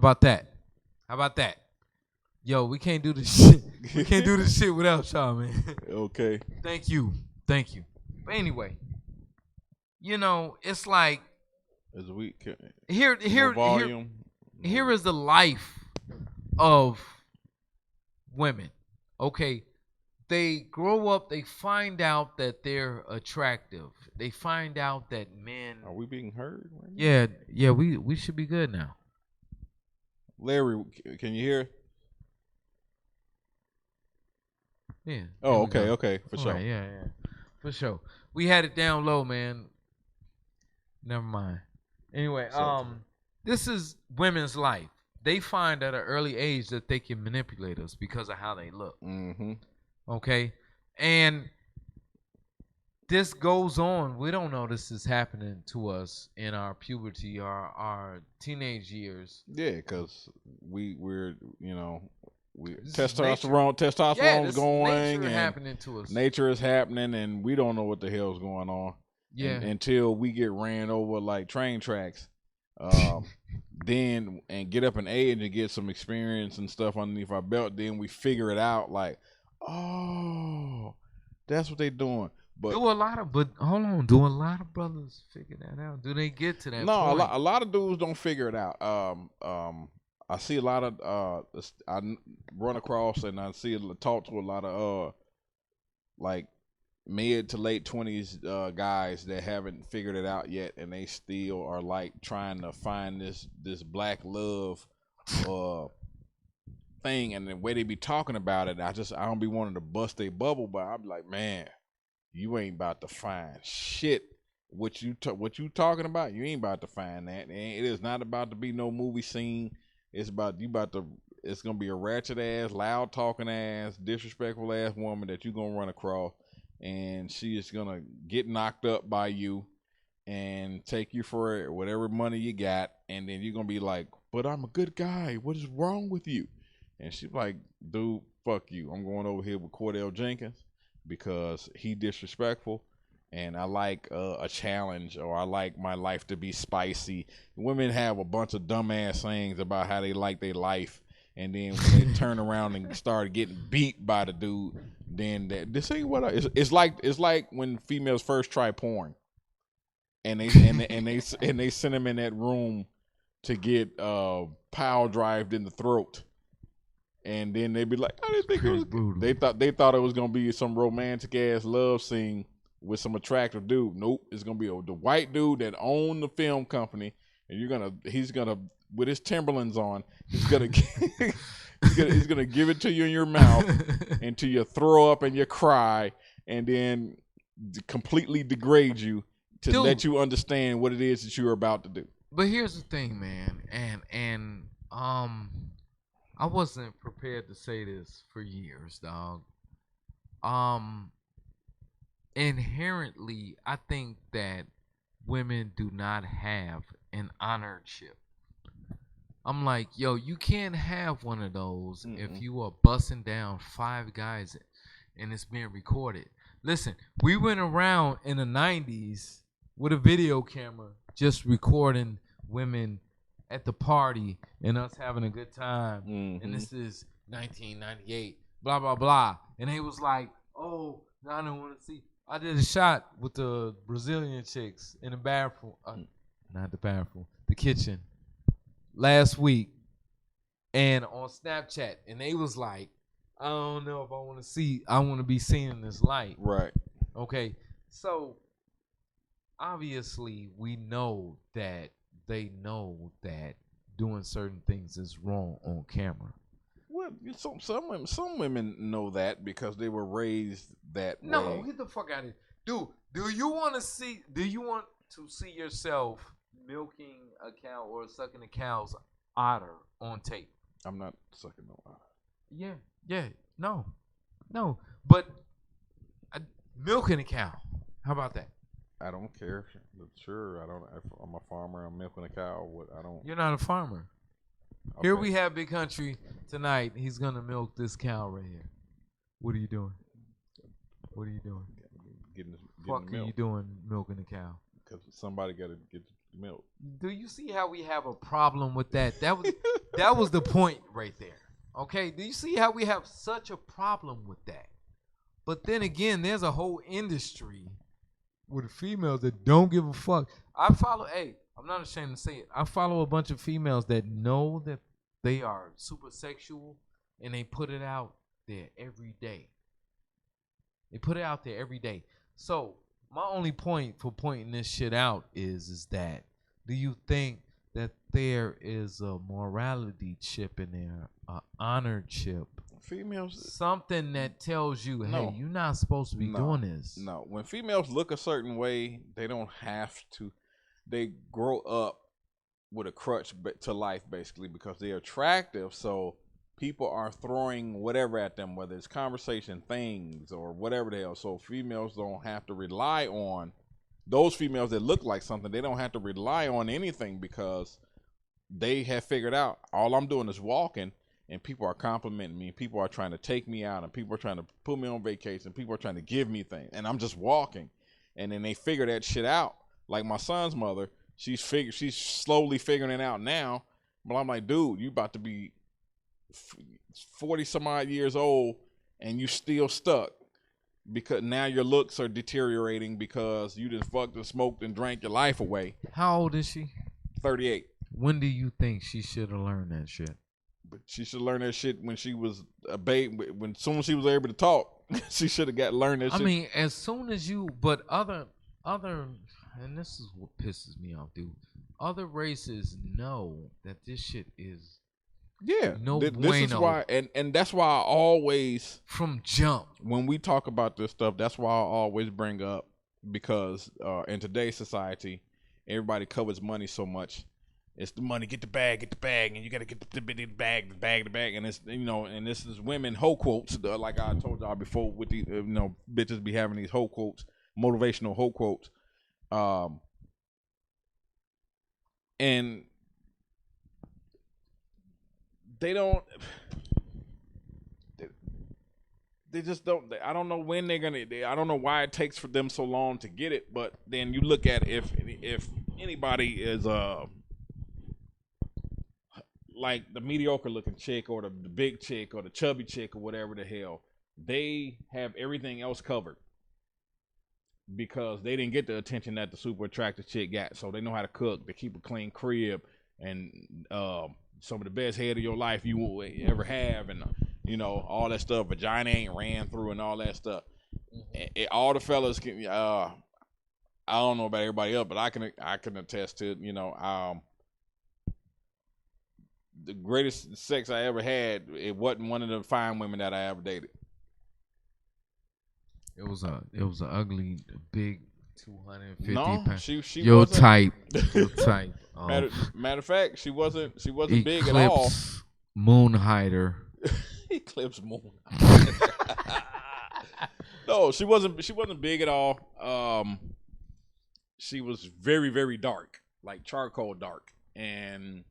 About that? How about that? Yo, we can't do this shit. We can't do this shit without y'all, man. Okay. Thank you. Thank you. But anyway, it's like As we here volume. here is the life of women. Okay. They grow up, they find out that they're attractive. They find out that men Are we being heard? Right Yeah, yeah, we should be good now. Larry, can you hear? Yeah. Oh, okay, for All sure. right, yeah. For sure. We had it down low, man. Never mind. Anyway, this is women's life. They find at an early age that they can manipulate us because of how they look. Mm-hmm. Okay? And this goes on. We don't know this is happening to us in our puberty, our teenage years. Yeah, because we're This is testosterone's going, nature and happening to us. nature is happening, and we don't know what the hell's going on. Yeah. Until we get ran over like train tracks, then and get up in age and get some experience and stuff underneath our belt. Then we figure it out, like, oh, that's what they're doing. But hold on, do a lot of brothers figure that out? Do they get to that no, point? a lot of dudes don't figure it out. I see a lot of I run across and I talk to a lot of like mid to late 20s guys that haven't figured it out yet, and they still are like trying to find this black love thing, and the way they be talking about it, I don't be wanting to bust their bubble, but I'm like, man, you ain't about to find shit. What you talking about? You ain't about to find that. It is not about to be no movie scene. It's gonna be a ratchet ass, loud talking ass, disrespectful ass woman that you gonna run across, and she is gonna get knocked up by you and take you for whatever money you got, and then you're gonna be like, but I'm a good guy, what is wrong with you? And she's like, dude, fuck you, I'm going over here with Cordell Jenkins because he disrespectful, and I like a challenge, or I like my life to be spicy. Women have a bunch of dumbass sayings about how they like their life, and then when they turn around and start getting beat by the dude, then this ain't what it's like when females first try porn, and they send them in that room to get power drived in the throat, and then they be like, I didn't think it was brutal. They thought it was gonna be some romantic ass love scene with some attractive dude. Nope, it's gonna be the white dude that owned the film company, and he's gonna with his Timberlands on, he's gonna he's gonna give it to you in your mouth until you throw up and you cry, and then completely degrade you to let you understand what it is that you're about to do. But here's the thing, man, and I wasn't prepared to say this for years, dog. Inherently, I think that women do not have an honored ship. I'm like, yo, you can't have one of those if you are busting down 5 guys and it's being recorded. Listen, we went around in the 90s with a video camera just recording women at the party and us having a good time. And this is 1998, blah, blah, blah. And they was like, oh, no, I don't want to see. I did a shot with the Brazilian chicks in the bathroom. Not the bathroom, the kitchen. Last week, and on Snapchat, and they was like, I don't know if I want to be seen in this light. Right. Okay. So obviously we know that they know that doing certain things is wrong on camera. Well, some women know that because they were raised that way. No, get the fuck out of here. Dude, do you want to see yourself milking a cow or sucking a cow's udder on tape? I'm not sucking no udder. Yeah, no, but milking a cow. How about that? I don't care. Sure, I don't. If I'm a farmer, I'm milking a cow. I don't. You're not a farmer. Okay. Here we have Big Country tonight. He's gonna milk this cow right here. What are you doing? Getting milk. Are you doing milking the cow? Because somebody got to get Milk. Do you see how we have a problem with that? That was the point right there. Okay, do you see how we have such a problem with that? But then again, there's a whole industry with females that don't give a fuck. I'm not ashamed to say it. I follow a bunch of females that know that they are super sexual and they put it out there every day. They put it out there every day. So my only point for pointing this shit out is that do you think that there is a morality chip in there, an honor chip, Females, something that tells you, hey, no, you're not supposed to be doing this? no. When females look a certain way, they don't have to. They grow up with a crutch to life, basically, because they're attractive. So people are throwing whatever at them, whether it's conversation, things, or whatever the hell. So females don't have to rely on those females that look like something. They don't have to rely on anything because they have figured out all I'm doing is walking, and people are complimenting me, and people are trying to take me out, and people are trying to put me on vacation, people are trying to give me things, and I'm just walking. And then they figure that shit out. Like my son's mother, she's slowly figuring it out now. But I'm like, dude, you about to be 40 some odd years old and you still stuck because now your looks are deteriorating because you just fucked and smoked and drank your life away. How old is she? 38. When do you think she should have learned that shit? But she should learn that shit when she was a babe. When soon as she was able to talk, she should have learned that shit. I mean, as soon as you, but other, and this is what pisses me off, dude. Other races know that this shit is this is why, and that's why I always from jump when we talk about this stuff. That's why I always bring up because in today's society, everybody covers money so much. It's the money, get the bag, and you got to get the bag, and it's and this is women hoe quotes like I told y'all before with the bitches be having these hoe quotes, motivational hoe quotes, and they don't. They just don't. I don't know when they're gonna. I don't know why it takes for them so long to get it. But then you look at if anybody is like the mediocre looking chick or the big chick or the chubby chick or whatever the hell, they have everything else covered because they didn't get the attention that the super attractive chick got. So they know how to cook, they keep a clean crib, and some of the best head of your life you will ever have, and all that stuff. Vagina ain't ran through and all that stuff. And all the fellas can. I don't know about everybody else, but I can attest to it. The greatest sex I ever had, it wasn't one of the fine women that I ever dated. It was a ugly, big 250 pounds. She your wasn't, type. Your type. Matter of fact, she wasn't big at all. Eclipse moon hider. Eclipse moon. No, she wasn't big at all. She was very, very dark, like charcoal dark, and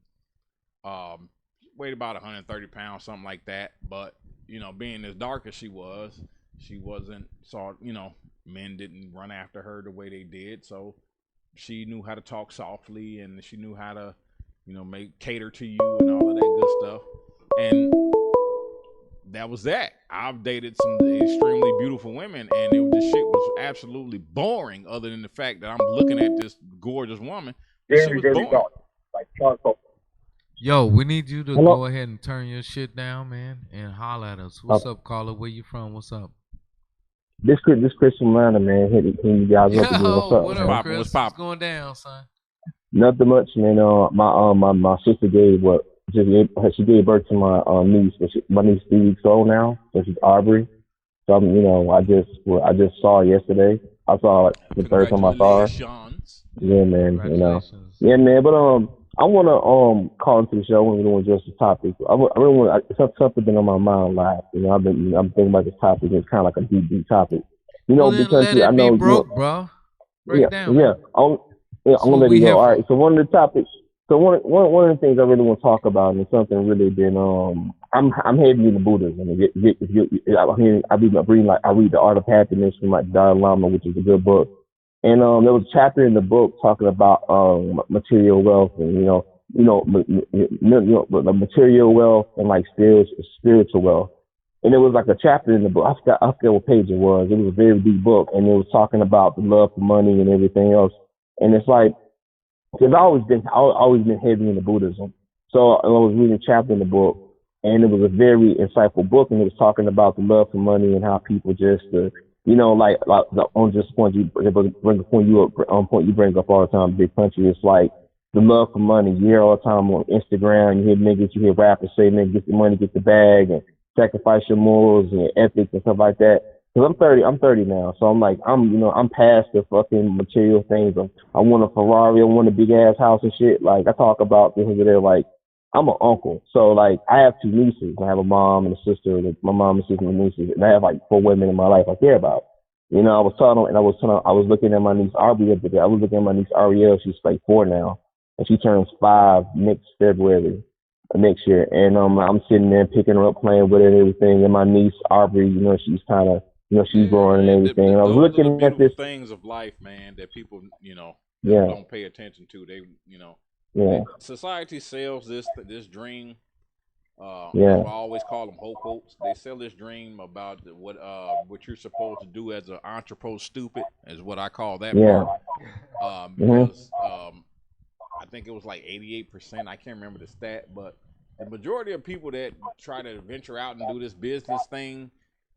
weighed about 130 pounds, something like that. But being as dark as she wasn't men didn't run after her the way they did. So she knew how to talk softly, and she knew how to cater to you and all of that good stuff. And that was that. I've dated some extremely beautiful women, and this shit was absolutely boring. Other than the fact that I'm looking at this gorgeous woman, she was boring. Dark, like charcoal. Yo, we need you to go ahead and turn your shit down, man, and holler at us. What's up, caller? Where you from? What's up? This Christian Miranda, man, hitting you guys up again. What's up? What up, Chris? What's going down, son? Nothing much, man. My sister she gave birth to my niece. My niece 3 weeks old now, so she's Aubrey. So I just saw her yesterday. I saw her the first time I saw her. Yeah, man. Yeah, man. But I want to call into the show. I want to address the topic. I really want. It's something been on my mind a lot. I'm thinking about this topic. It's kind of like a deep topic. Because I know bro. Break it down. Yeah. I'm gonna let you go. All right. So one of the topics. So one of the things I really want to talk about, and it's something really been. I'm heavy into Buddhism. I read The Art of Happiness from like Dalai Lama, which is a good book. And there was a chapter in the book talking about material wealth and the material wealth and like spiritual wealth. And it was like a chapter in the book. I forgot what page it was. It was a very deep book, and it was talking about the love for money and everything else. And it's like, because I've always been heavy into Buddhism, so I was reading a chapter in the book, and it was a very insightful book, and it was talking about the love for money and how people just, like on just point you bring up all the time, big country. It's like the love for money. You hear all the time on Instagram. You hear niggas, you hear rappers say, "Man, get the money, get the bag," and sacrifice your morals and your ethics and stuff like that. Cause I'm 30 now, so I'm like, I'm past the fucking material things. I want a Ferrari, I want a big ass house and shit. Like I talk about things over there. Like I'm an uncle, so like I have two nieces. I have a mom and a sister. My mom and sister and nieces, and I have like 4 women in my life I care about. I was looking at my niece Aubrey the other day. I was looking at my niece Ariel. She's like 4 now, and she turns 5 next February next year. And I'm sitting there picking her up, playing with her and everything. And my niece Aubrey, she's kind of, she's growing and everything. And I was looking at this things of life, man, that people, yeah, don't pay attention to. They, yeah, society sells this dream. yeah, That's why I always call them whole quotes. They sell this dream about what you're supposed to do as an entrepreneur. Stupid is what I call that yeah, part. Because I think it was like 88%. I can't remember the stat, but the majority of people that try to venture out and do this business thing,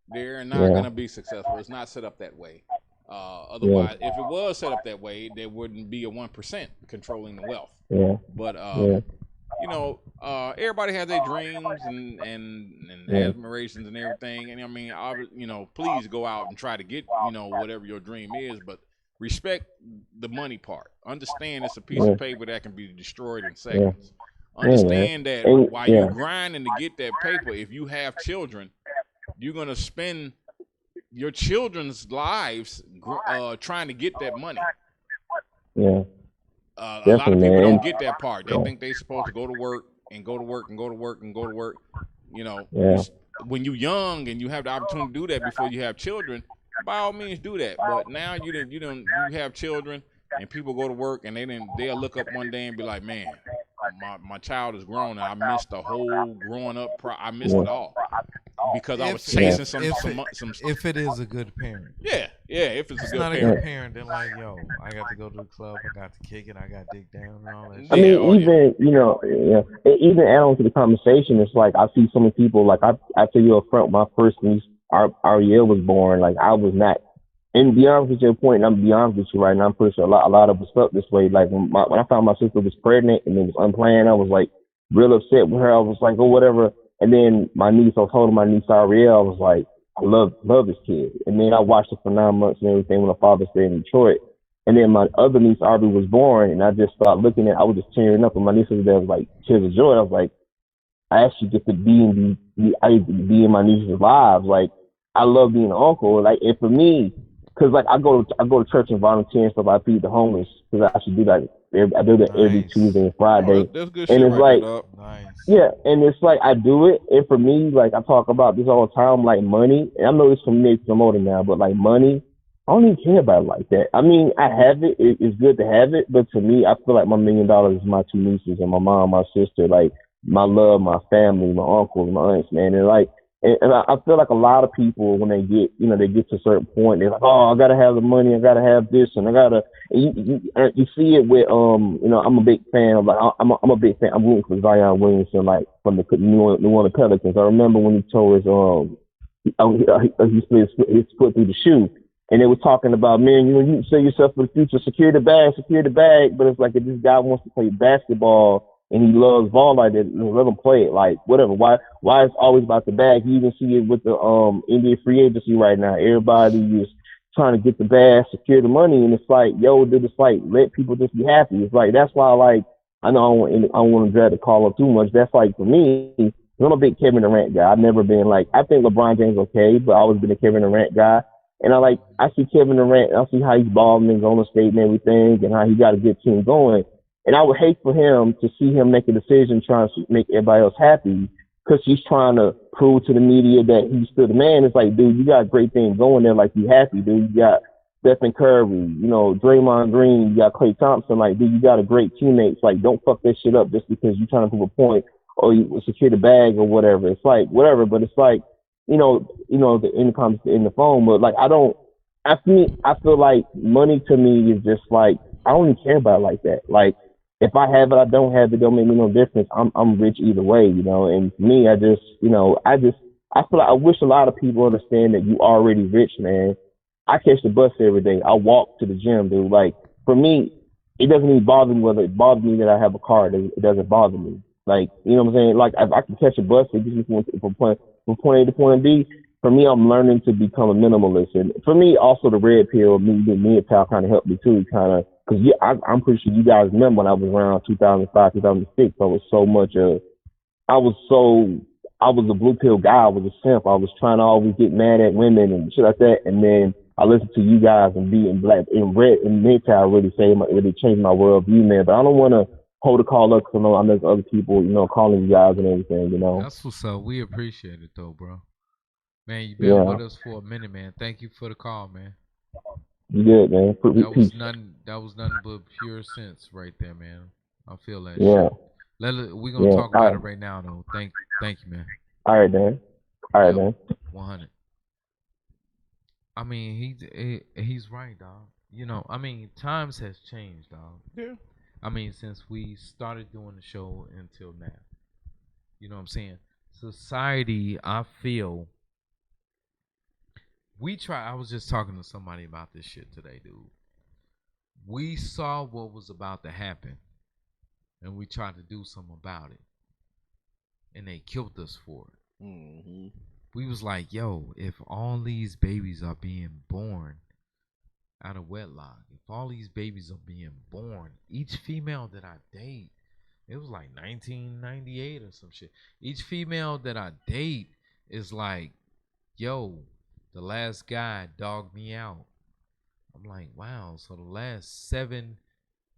they're not going to be successful. It's not set up that way. Otherwise, if it was set up that way, there wouldn't be a 1% controlling the wealth. yeah, But everybody has their dreams and admirations and everything. And I mean, please go out and try to get whatever your dream is, but respect the money part. Understand it's a piece of paper that can be destroyed in seconds. Understand that while you're grinding to get that paper, if you have children, you're going to spend your children's lives trying to get that money. Yeah. A lot of people don't get that part. They think they're supposed to go to work and go to work and go to work and go to work. When you're young and you have the opportunity to do that before you have children, by all means do that. But now you have children and people go to work and they'll look up one day and be like, man, my child is grown and I missed the whole growing up. I missed it all because I was chasing some. If it is a good parent. Yeah. If it's a good not parent. a good parent, they're like, yo, I got to go to the club, I got to kick it, I got to dig down and all that shit. I mean, even add on to the conversation, it's like I see so many people. Like I tell you up front, my first niece Ariel was born. Like I was not. And be honest with your point, and I'm be honest with you right now, I'm pretty sure a lot of us felt this way. Like when I found my sister was pregnant and it was unplanned, I was like real upset with her. I was like, oh, whatever. And then my niece, I told my niece Ariel, I was like, I love this kid. And then I watched her for 9 months and everything when her father stayed in Detroit. And then my other niece Aubrey was born, and I just started looking at. I was just tearing up, and my niece was there, was like tears of joy. I was like, I actually get to be in my niece's lives. Like I love being an uncle. Like and for me. Cause like I go to church and volunteer and stuff. I feed the homeless because I should do that. I do that every Tuesday and Friday. That's good and shit it's right like, Nice. yeah, and it's like I do it. And for me, like I talk about this all the time, like money. And I know this from me promoting now, but like money, I don't even care about it like that. I mean, I have it. It's good to have it, but to me, I feel like my $1 million is my 2 nieces and my mom, my sister, like my love, my family, my uncles, my aunts, man, and like. And I feel like a lot of people, when they get to a certain point, they're like, oh, I gotta have the money, I gotta have this, and I gotta. And you see it with I'm a big fan of I'm a big fan. I'm rooting for Zion Williamson, like from the New Orleans Pelicans. I remember when he tore his he split his foot through the shoe, and they were talking about, man, you sell yourself for the future, secure the bag, but it's like if this guy wants to play basketball. And he loves ball like that. Let him play it, like whatever. Why it's always about the bag? You even see it with the NBA free agency right now. Everybody is trying to get the bag, secure the money, and it's like, yo, dude, it's like let people just be happy. It's like that's why, like, I know I don't want to drag the call up too much. That's like for me, I'm a big Kevin Durant guy. I've never been like I think LeBron James okay, but I've always been a Kevin Durant guy. And I see Kevin Durant. I see how he's balling in Golden State and everything, and how he got a good team going. And I would hate for him to see him make a decision trying to make everybody else happy because he's trying to prove to the media that he's still the man. It's like, dude, you got a great thing going there. Like, you happy, dude. You got Stephen Curry, you know, Draymond Green, you got Klay Thompson. Like, dude, you got a great teammates. Like, don't fuck that shit up just because you're trying to prove a point or you secure the bag or whatever. It's like whatever, but it's like, the income in the phone. But like, I don't. I feel like money to me is just like I don't even care about it like that. Like, if I have it, I don't have it, don't make me no difference. I'm rich either way, you know. And for me, I feel like I wish a lot of people understand that you already rich, man. I catch the bus every day. I walk to the gym, dude. Like, for me, it doesn't even bother me whether it bothers me that I have a car. It doesn't bother me. Like, you know what I'm saying? Like, if I can catch a bus, it gets me from point A to point B. For me, I'm learning to become a minimalist, and for me, also the red pill, me and Tal kind of helped me too, kind of, because yeah, I'm pretty sure you guys remember when I was around 2005, 2006. I was so much I was so I was a blue pill guy. I was a simp. I was trying to always get mad at women and shit like that. And then I listened to you guys and being black and red and mental really changed my worldview, man. But I don't want to hold a call up because I know there's other people, calling you guys and everything, That's what's up. We appreciate it though, bro. Man, you been Yeah, with us for a minute, man. Thank you for the call, man. you good, man. Peace. That was nothing but pure sense right there, man. I feel that Yeah, shit. We gonna yeah. talk about it right now though. Thank you, man. All right, man. All right, Yep, man. 100. I mean, he's right, dog. I mean, times has changed, dog. Yeah. I mean, since we started doing the show until now. You know what I'm saying? Society, I feel I was just talking to somebody about this shit today, dude. We saw what was about to happen and we tried to do something about it. And they killed us for it. Mm-hmm. We was like, yo, if all these babies are being born out of wedlock, if all these babies are being born, each female that I date, it was like 1998 or some shit. Each female that I date is like, yo, the last guy dogged me out. I'm like, wow, so the last 7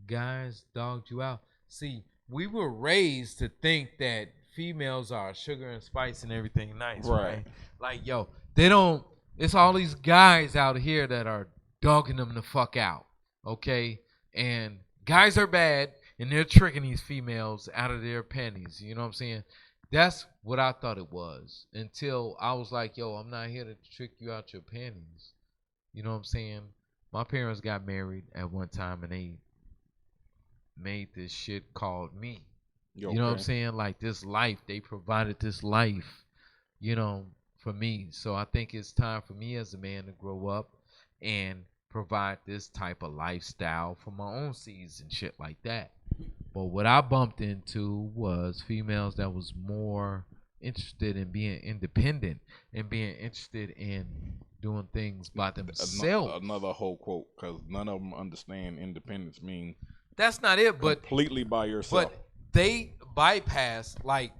guys dogged you out. See, we were raised to think that females are sugar and spice and everything nice, right? Like, yo, they don't, it's all these guys out here that are dogging them the fuck out, okay? And guys are bad and they're tricking these females out of their panties, you know what I'm saying? That's what I thought it was until I was like, yo, I'm not here to trick you out your panties. You know what I'm saying? My parents got married at one time and they made this shit called me. You know what I'm saying? Like this life, they provided this life, for me. So I think it's time for me as a man to grow up and provide this type of lifestyle for my own seeds and shit like that. But what I bumped into was females that was more interested in being independent and being interested in doing things by themselves. Another whole quote, because none of them understand independence mean That's not it, but completely by yourself. But they bypass like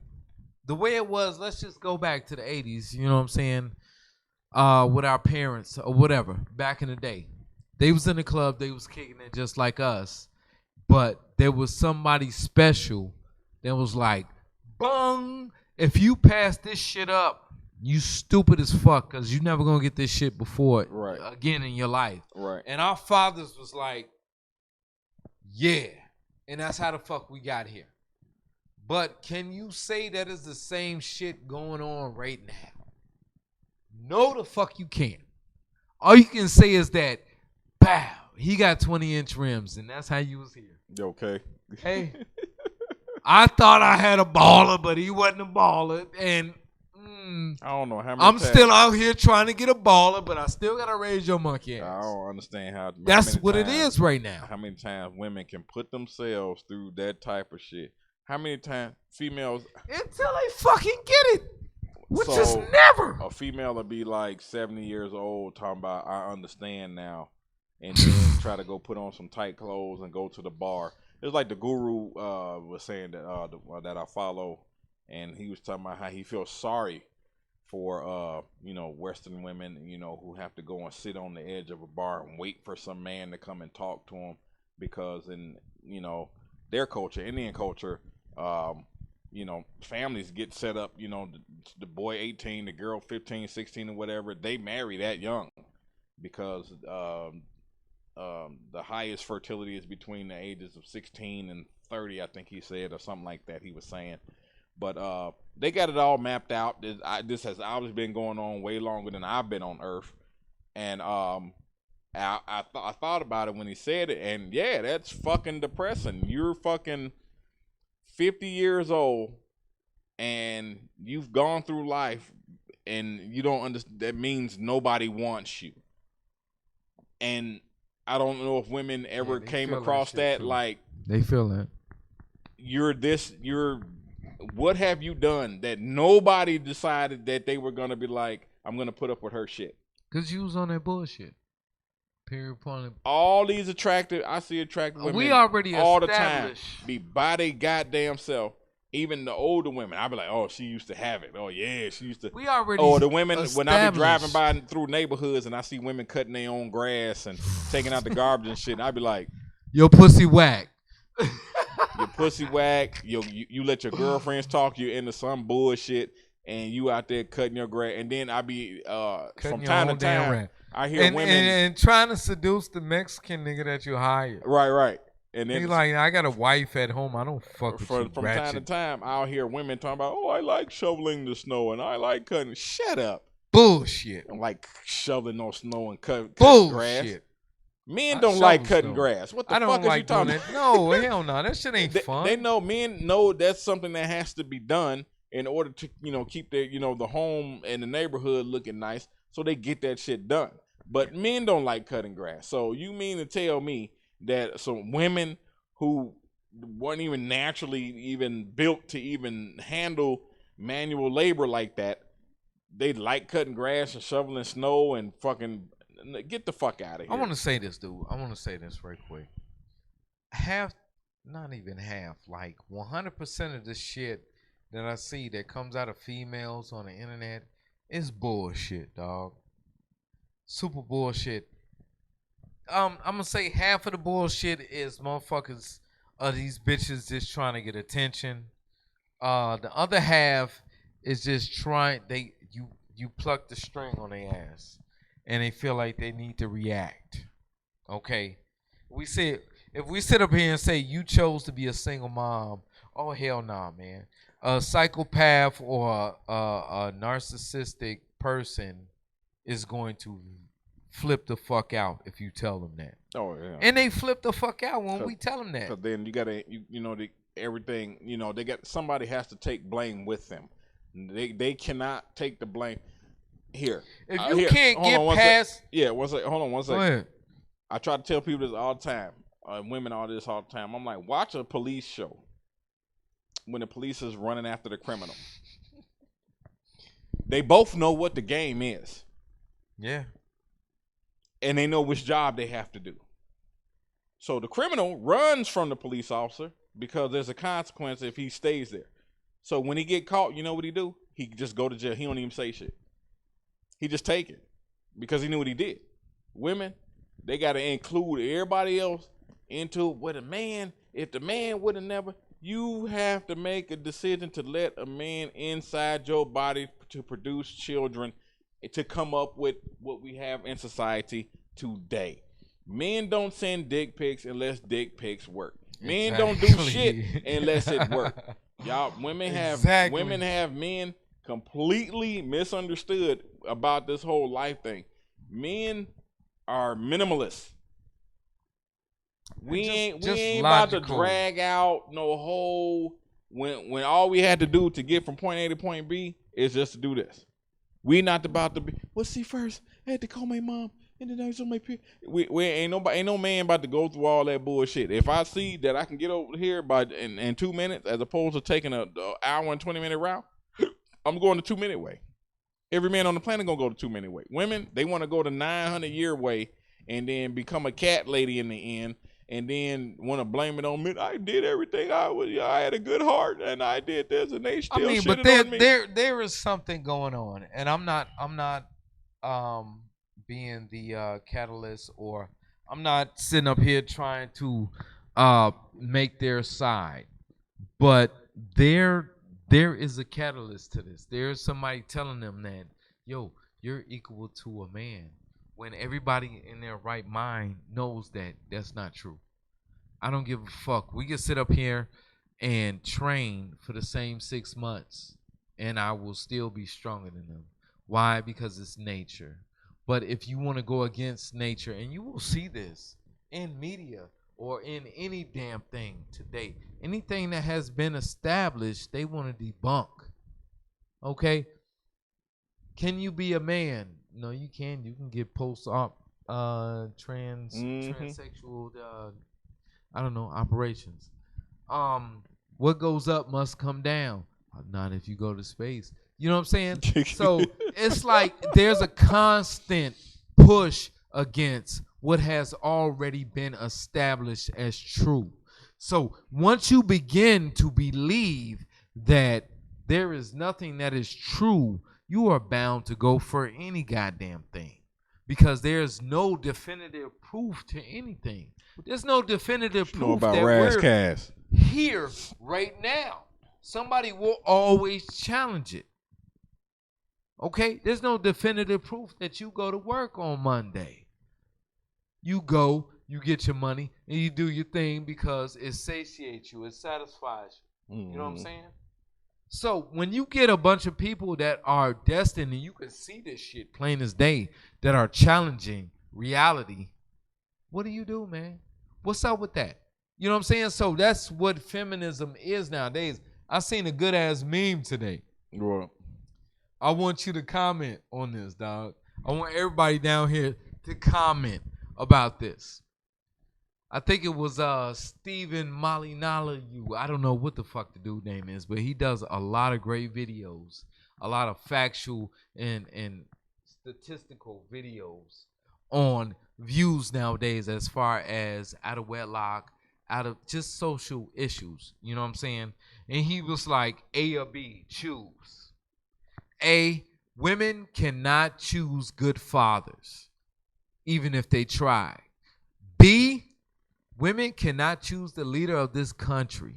the way it was. Let's just go back to the 80s. You know what I'm saying? With our parents or whatever back in the day, they was in the club. They was kicking it just like us. But there was somebody special that was like, bung, if you pass this shit up, you stupid as fuck because you never going to get this shit before again in your life. Right. And our fathers was like, yeah. And that's how the fuck we got here. But can you say that is the same shit going on right now? No, the fuck you can't. All you can say is that, bow, he got 20-inch rims, and that's how you was here. Okay. Hey, I thought I had a baller, but he wasn't a baller, and I don't know how many I'm times, still out here trying to get a baller, but I still gotta raise your monkey ass. I don't understand how. That's what it is right now. How many times women can put themselves through that type of shit? How many times females until they fucking get it, which is never. A female will be like 70 years old talking about I understand now, and then try to go put on some tight clothes and go to the bar. It's like the guru was saying that that I follow, and he was talking about how he feels sorry for Western women, who have to go and sit on the edge of a bar and wait for some man to come and talk to them, because in their culture, Indian culture, families get set up, the boy 18, the girl 15, 16 or whatever, they marry that young because the highest fertility is between the ages of 16 and 30, I think he said, or something like that. He was saying, but they got it all mapped out. This has always been going on way longer than I've been on Earth, and I thought about it when he said it, and yeah, that's fucking depressing. You're fucking 50 years old, and you've gone through life, and you don't understand. That means nobody wants you. And I don't know if women ever came across that. Like, they feel that what have you done that nobody decided that they were gonna be like, I'm gonna put up with her shit? Cause you was on that bullshit. Period. All these I see attractive women. We already all the time be by their goddamn self. Even the older women, I be like, oh, she used to have it. Oh yeah, she used to. We already. Oh, the women when I be driving by through neighborhoods and I see women cutting their own grass and taking out the garbage and shit, I be like, your pussy whack. Your pussy whack. You let your girlfriends talk you into some bullshit, and you out there cutting your grass. And then I be from time to time, I hear women and trying to seduce the Mexican nigga that you hired. Right. And then he like, I got a wife at home. I don't fuck with you. From time to time, I'll hear women talking about, oh, I like shoveling the snow and I like cutting. Shut up. Bullshit. I like shoveling no snow and cutting grass. Men don't like cutting grass. What the fuck is you talking about? No, hell no. That shit ain't fun. They know, men know that's something that has to be done in order to, keep their, the home and the neighborhood looking nice. So they get that shit done. But men don't like cutting grass. So you mean to tell me that some women who weren't even naturally even built to even handle manual labor like that, they like cutting grass and shoveling snow and fucking get the fuck out of here. I want to say this, dude. I want to say this right quick. Not even half, like 100% of the shit that I see that comes out of females on the internet is bullshit, dog. Super bullshit. I'm gonna say half of the bullshit is motherfuckers these bitches just trying to get attention. The other half is just you pluck the string on their ass and they feel like they need to react. Okay. If we sit up here and say you chose to be a single mom, oh hell nah, man. A psychopath or a narcissistic person is going to flip the fuck out if you tell them that. Oh yeah. And they flip the fuck out when we tell them that. Because then you gotta, everything, they got, somebody has to take blame with them. They cannot take the blame. Here. If you can't get past. Yeah, hold on one second. Go ahead. I try to tell people this all the time. Women all this all the time. I'm like, watch a police show when the police is running after the criminal. They both know what the game is. Yeah. And they know which job they have to do. So the criminal runs from the police officer because there's a consequence if he stays there. So when he get caught, you know what he do? He just go to jail. He don't even say shit. He just take it because he knew what he did. Women, they got to include everybody else into what a man, if the man would have never, you have to make a decision to let a man inside your body to produce children to come up with what we have in society today. Men don't send dick pics unless dick pics work. Men don't do shit unless it work. Y'all, women have men completely misunderstood about this whole life thing. Men are minimalists. We ain't about to drag out no whole when all we had to do to get from point A to point B is just to do this. We not about to be. Well, see, first I had to call my mom, and then I was on my. We ain't no man about to go through all that bullshit. If I see that I can get over here in 2 minutes, as opposed to taking a hour and 20-minute route, I'm going the 2-minute way. Every man on the planet gonna go the 2-minute way. Women, they want to go the 900-year way, and then become a cat lady in the end, and then want to blame it on me. I did everything. I had a good heart, and I did this, and they still shitted on me. There is something going on, and I'm not being the catalyst, or I'm not sitting up here trying to make their side, but there is a catalyst to this. There's somebody telling them that, yo, you're equal to a man. when everybody in their right mind knows that that's not true. I don't give a fuck. We can sit up here and train for the same 6 months, and I will still be stronger than them. Why? Because it's nature. But if you want to go against nature, and you will see this in media or in any damn thing today, anything that has been established, they want to debunk. Okay? Can you be a man? No, you can. You can get post-op transsexual I don't know, operations. What goes up must come down. Not if you go to space. You know what I'm saying? So it's like there's a constant push against what has already been established as true. So once you begin to believe that there is nothing that is true, you are bound to go for any goddamn thing, because there's no definitive proof to anything. There's no definitive proof about that Razzcast. we're here right now. Somebody will always challenge it. Okay? There's no definitive proof that you go to work on Monday. You go, you get your money, and you do your thing because it satiates you, it satisfies you. You know what I'm saying? So when you get a bunch of people that are destined, and you can see this shit plain as day, that are challenging reality, what do, man? What's up with that? You know what I'm saying? So that's what feminism is nowadays. I seen a good ass meme today. Right. I want you to comment on this, dog. I want everybody down here to comment about this. I think it was Stephen Malinalayu. I don't know what the fuck the dude name is, but he does a lot of great videos, a lot of factual and statistical videos on views nowadays as far as out of wedlock, out of just social issues. You know what I'm saying? And he was like, A or B, choose. A, women cannot choose good fathers, even if they try. B, women cannot choose the leader of this country,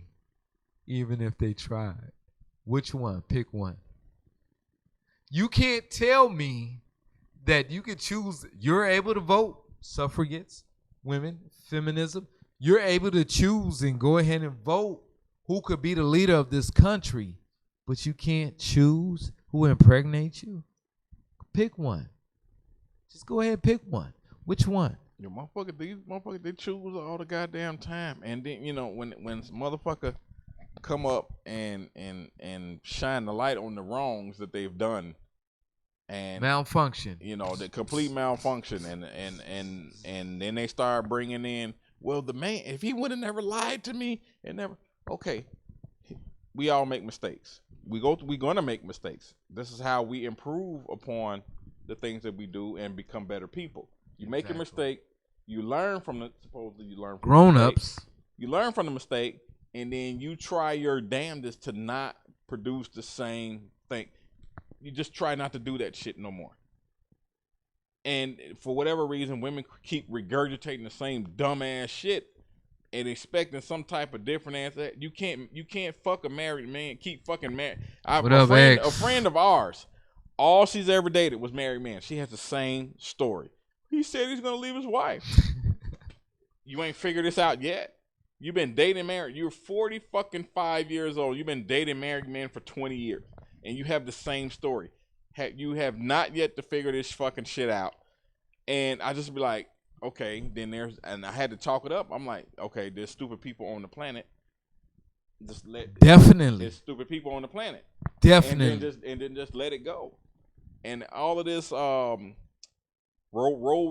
even if they tried. Which one? Pick one. You can't tell me that you can choose. You're able to vote, suffragettes, women, feminism. You're able to choose and go ahead and vote who could be the leader of this country, but you can't choose who impregnates you. Pick one. Just go ahead and pick one. Which one? These motherfuckers, they choose all the goddamn time. And then, when motherfucker come up and shine the light on the wrongs that they've done, and malfunction, the complete malfunction, and then they start bringing in, well, the man, if he would have never lied to me and never, okay, we all make mistakes. We're gonna make mistakes. This is how we improve upon the things that we do and become better people. You make a mistake, you learn from the grown-ups. You learn from the mistake, and then you try your damnedest to not produce the same thing. You just try not to do that shit no more. And for whatever reason, women keep regurgitating the same dumbass shit and expecting some type of different answer. You can't fuck a married man. Keep fucking married. A friend of ours, all she's ever dated was married men. She has the same story. He said he's gonna leave his wife. You ain't figured this out yet. You've been dating married. You're 45 years old. You've been dating married men for 20 years, and you have the same story. You have not yet to figure this fucking shit out. And I just be like, okay, then and I had to talk it up. I'm like, okay, there's stupid people on the planet. Definitely. There's stupid people on the planet. Definitely. And then just let it go. And all of this role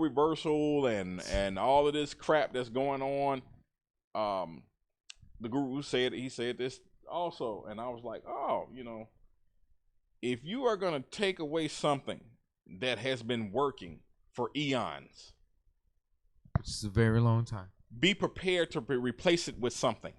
reversal and all of this crap that's going on. The guru said this also, and I was like, oh, if you are gonna take away something that has been working for eons, which is a very long time, be prepared to replace it with something.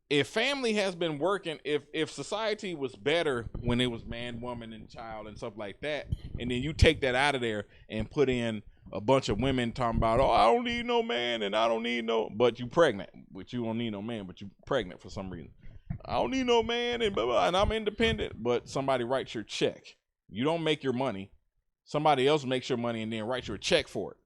If family has been working, if society was better when it was man, woman, and child and stuff like that, and then you take that out of there and put in a bunch of women talking about, oh, I don't need no man and I don't need no, but you pregnant, but you don't need no man, but you pregnant for some reason. I don't need no man and blah, blah, and I'm independent, but somebody writes your check. You don't make your money. Somebody else makes your money and then writes you a check for it.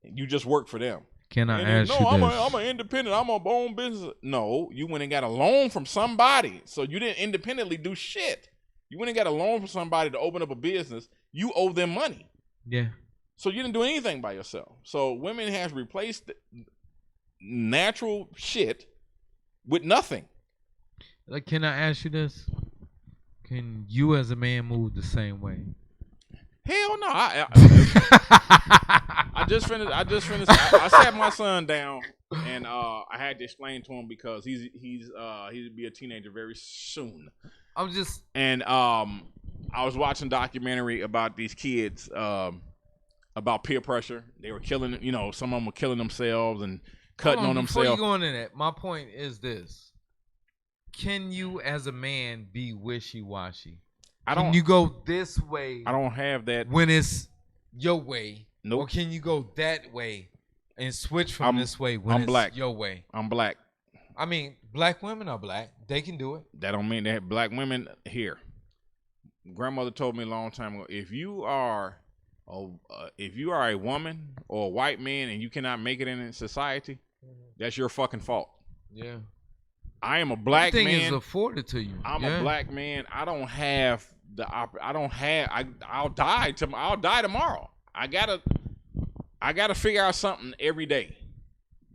And you just work for them. Can I And ask then, you no, this? I'm an independent. I'm a own business. No, you went and got a loan from somebody. So you didn't independently do shit. You went and got a loan from somebody to open up a business. You owe them money. Yeah. So you didn't do anything by yourself. So women have replaced natural shit with nothing. Like, can I ask you this? Can you as a man move the same way? Hell no. I just finished. I sat my son down and I had to explain to him because he'll be a teenager very soon. I'm just And I was watching a documentary about these kids about peer pressure. They were killing, some of them were killing themselves and cutting on Before themselves. you go into that, my point is this: can you, as a man, be wishy-washy? Can you go this way? I don't have that when it's your way. Nope. Or can you go that way and switch from this way when it's black. your way? I'm black. I mean, black women are black. They can do it. That don't mean that black women here. Grandmother told me a long time ago, if you are a woman or a white man and you cannot make it in society, that's your fucking fault. Yeah. I am a black man. Everything is afforded to you. I'm a black man. I don't have I'll die tomorrow. I gotta figure out something every day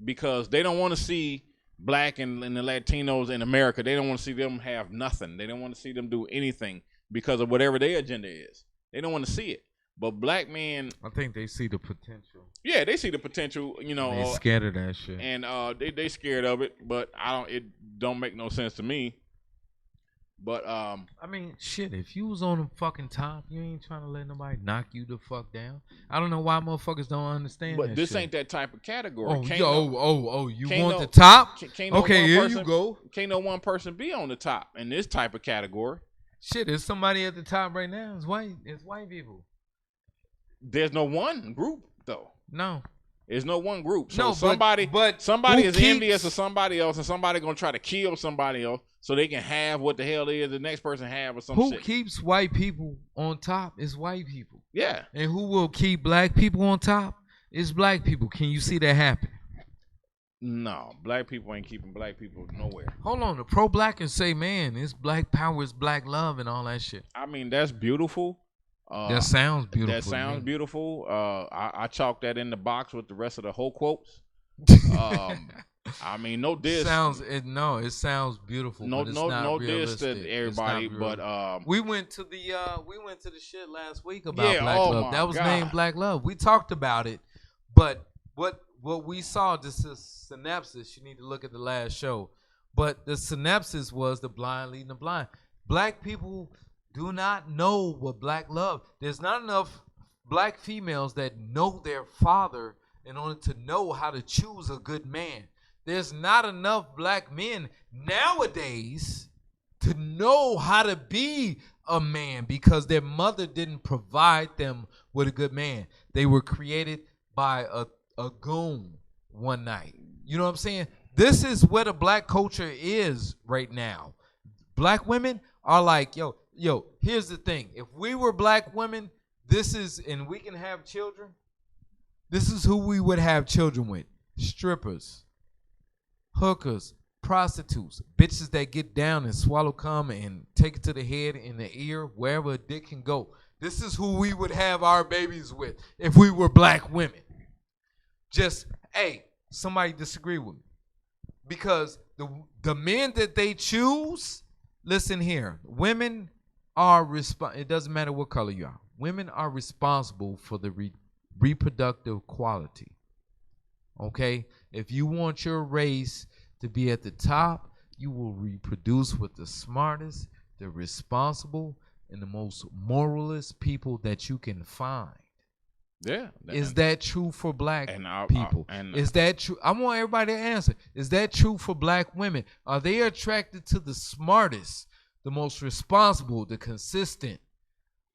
because they don't want to see black and the Latinos in America. They don't want to see them have nothing. They don't want to see them do anything because of whatever their agenda is. They don't want to see it. But black men, I think they see the potential. Yeah, they see the potential. They scared of that shit, and they scared of it. But it don't make no sense to me. But I mean, shit. If you was on the fucking top, you ain't trying to let nobody knock you the fuck down. I don't know why motherfuckers don't understand. But that this shit. ain't that type of category. You want the top? Okay, here you go. Can't no one person be on the top in this type of category. Shit, there's somebody at the top right now. It's white. It's white people. There's no one group though. No. There's no one group. So no, somebody but is envious of somebody else, and somebody gonna try to kill somebody else so they can have what the hell the next person have or some shit. Who keeps white people on top is white people. Yeah. And who will keep black people on top is black people. Can you see that happen? No, black people ain't keeping black people nowhere. Hold on, the pro-blackers say, man, it's black power, it's black love, and all that shit. I mean, that's beautiful. That sounds beautiful. That sounds beautiful. I chalk that in the box with the rest of the whole quotes. I mean, no diss. It sounds beautiful. No, but it's no, not no realistic. diss to everybody. But we went to the shit last week about black love. That was named Black Love. We talked about it, but what we saw, just a synopsis. You need to look at the last show. But the synopsis was the blind leading the blind. Black people do not know what black love. There's not enough black females that know their father in order to know how to choose a good man. There's not enough black men nowadays to know how to be a man because their mother didn't provide them with a good man. They were created by a goon one night. You know what I'm saying? This is where the black culture is right now. Black women are like, yo, here's the thing. If we were black women, and we can have children, this is who we would have children with. Strippers, hookers, prostitutes, bitches that get down and swallow cum and take it to the head and the ear, wherever a dick can go. This is who we would have our babies with if we were black women. Just, hey, somebody disagree with me. Because the men that they choose, listen here, women are it doesn't matter what color you are. Women are responsible for the reproductive quality. Okay? If you want your race to be at the top, you will reproduce with the smartest, the responsible, and the most moralist people that you can find. Yeah. Is that true for black people? Is that true? I want everybody to answer. Is that true for black women? Are they attracted to the smartest, the most responsible, the consistent,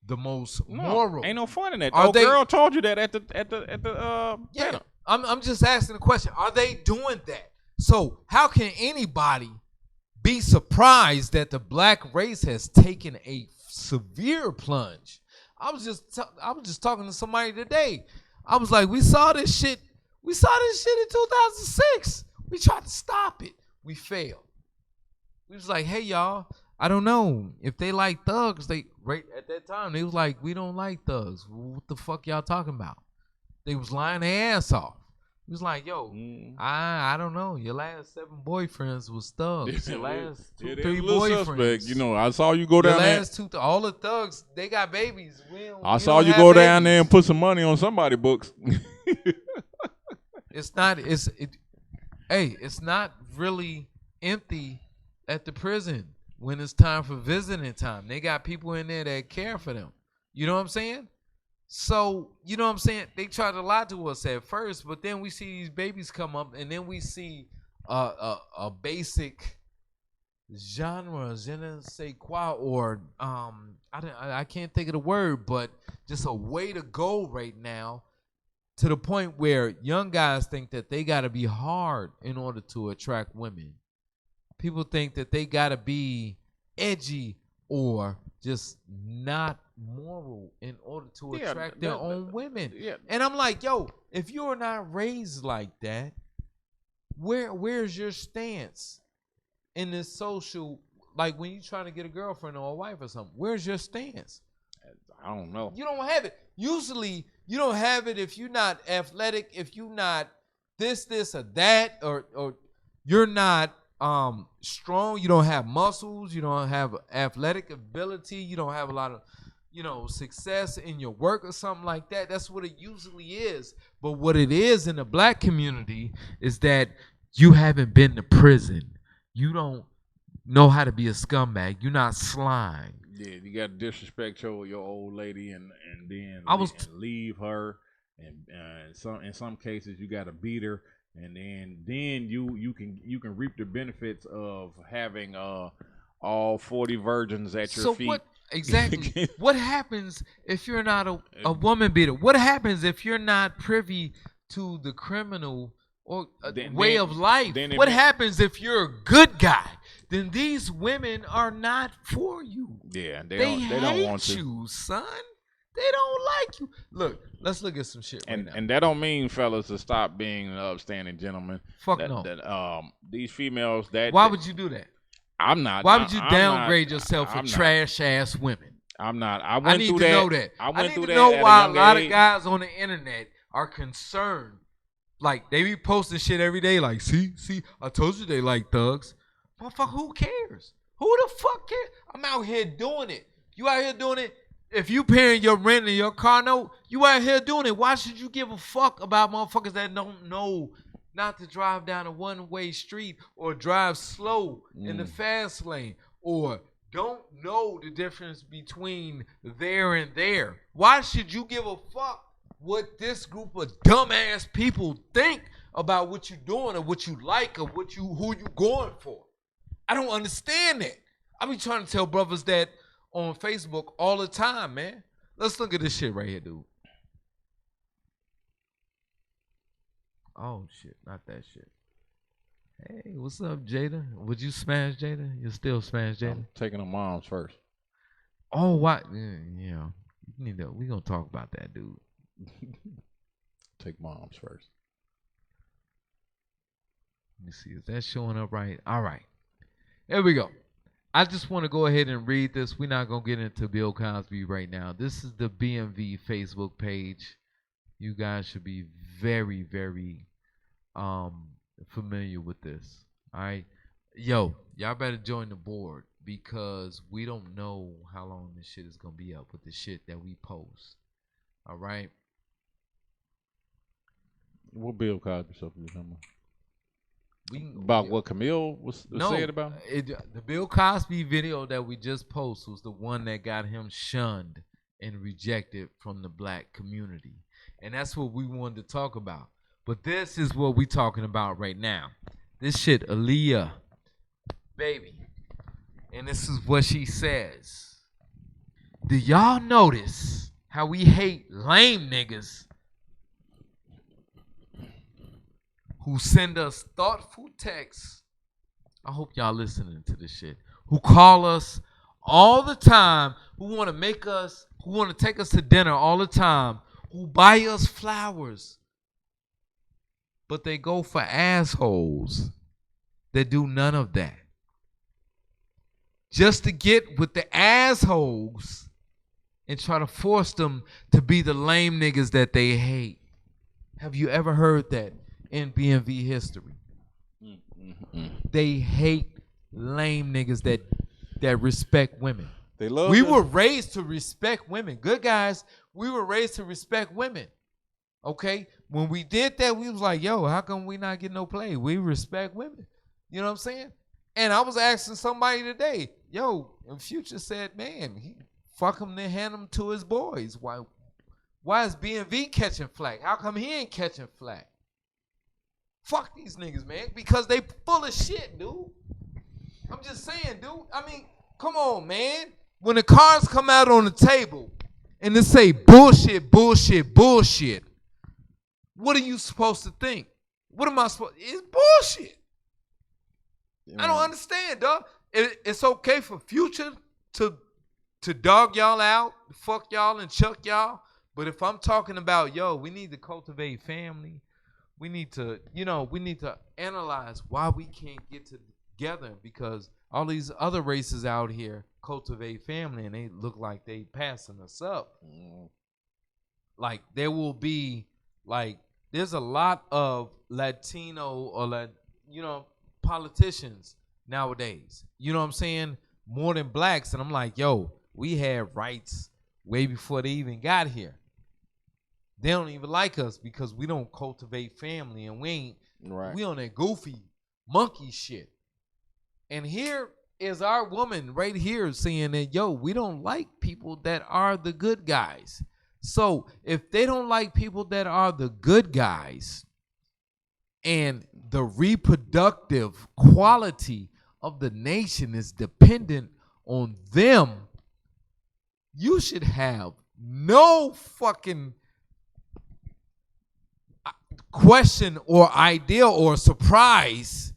the most moral? Ain't no fun in that. Girl told you that at the yeah. I'm just asking the question. Are they doing that? So how can anybody be surprised that the black race has taken a severe plunge? I was just talking to somebody today. I was like, we saw this shit in 2006. We tried to stop it. We failed. We was like, hey y'all, I don't know if they like thugs. They right at that time they was like, we don't like thugs. What the fuck y'all talking about? They was lying their ass off. He was like, yo, I don't know. Your last 7 boyfriends was thugs. Your last 2, 3 boyfriends. Suspect. You know, I saw you go down there. All the thugs, they got babies. I saw you go down there and put some money on somebody's books. It's not really empty at the prison when it's time for visiting time. They got people in there that care for them. You know what I'm saying? So, you know what I'm saying? They try to lie to us at first, but then we see these babies come up, and then we see a basic genre, je ne sais quoi, or I can't think of the word, but just a way to go right now, to the point where young guys think that they got to be hard in order to attract women. People think that they got to be edgy or just not moral in order to attract their own women. Yeah. And I'm like, yo, if you're not raised like that, where's your stance in this social, like when you're trying to get a girlfriend or a wife or something, where's your stance? I don't know. You don't have it. Usually you don't have it if you're not athletic, if you're not this or that, or you're not strong, you don't have muscles, you don't have athletic ability, you don't have a lot of, success in your work or something like that. That's what it usually is. But what it is in the black community is that you haven't been to prison. You don't know how to be a scumbag. You're not slime. Yeah, you got to disrespect your old lady and then leave her, and in some cases you got to beat her. And then you can reap the benefits of having all 40 virgins at your feet. Exactly. What happens if you're not a woman beater? What happens if you're not privy to the criminal or way of life? What happens if you're a good guy? Then these women are not for you. Yeah, they don't want you, son. They don't like you. Look, let's look at some shit right now. And that don't mean fellas to stop being upstanding gentlemen. Fuck no. These females Why would you do that? I'm not. Why would you downgrade yourself for trash ass women? I'm not. I need to know that. I need to know why a lot of guys on the internet are concerned. Like, they be posting shit every day. Like, see, I told you they like thugs. Motherfucker, who cares? Who the fuck cares? I'm out here doing it. You out here doing it. If you paying your rent and your car note, you out here doing it. Why should you give a fuck about motherfuckers that don't know not to drive down a one-way street or drive slow in the fast lane or don't know the difference between there and there? Why should you give a fuck what this group of dumbass people think about what you're doing or what you like or who you going for? I don't understand that. I be trying to tell brothers that on Facebook all the time, man. Let's look at this shit right here, dude. Oh, shit. Not that shit. Hey, what's up, Jada? Would you smash Jada? You still smash Jada? I'm taking the moms first. Oh, what? Yeah. We going to talk about that, dude. Take moms first. Let me see. Is that showing up right? All right. There we go. I just want to go ahead and read this. We're not going to get into Bill Cosby right now. This is the BMV Facebook page. You guys should be very, very familiar with this. All right. Yo, y'all better join the board because we don't know how long this shit is going to be up with the shit that we post. All right. What Bill Cosby stuff you talking about? About what Camille was saying about him? The Bill Cosby video that we just posted was the one that got him shunned and rejected from the black community. And that's what we wanted to talk about. But this is what we talking about right now. This shit, Aaliyah, baby. And this is what she says. Do y'all notice how we hate lame niggas who send us thoughtful texts? I hope y'all listening to this shit. Who call us all the time, who want to make us who want to take us to dinner all the time, who buy us flowers, but they go for assholes that do none of that. Just to get with the assholes and try to force them to be the lame niggas that they hate. Have you ever heard that in BMV history? They hate lame niggas that respect women. They love We them. were raised to respect women. Good guys, we were raised to respect women. Okay? When we did that, we was like, yo, how come we not get no play? We respect women. You know what I'm saying? And I was asking somebody today, yo, and Future said, man, he fuck him to hand him to his boys. Why is BMV catching flack? How come he ain't catching flack? Fuck these niggas, man, because they full of shit, dude. I'm just saying, dude. I mean, come on, man. When the cards come out on the table and they say bullshit, bullshit, bullshit, what are you supposed to think? What am I supposed? It's bullshit. Yeah, I don't understand, dog. It's okay for Future to dog y'all out, fuck y'all and chuck y'all. But if I'm talking about, yo, we need to cultivate family. We need to, we need to analyze why we can't get together, because all these other races out here cultivate family and they look like they passing us up. Like there will be, like, there's a lot of Latino or politicians nowadays. You know what I'm saying? More than blacks. And I'm like, yo, we had rights way before they even got here. They don't even like us because we don't cultivate family, and we on that goofy monkey shit. And here is our woman right here saying that, yo, we don't like people that are the good guys. So if they don't like people that are the good guys, and the reproductive quality of the nation is dependent on them, you should have no fucking question or idea or surprise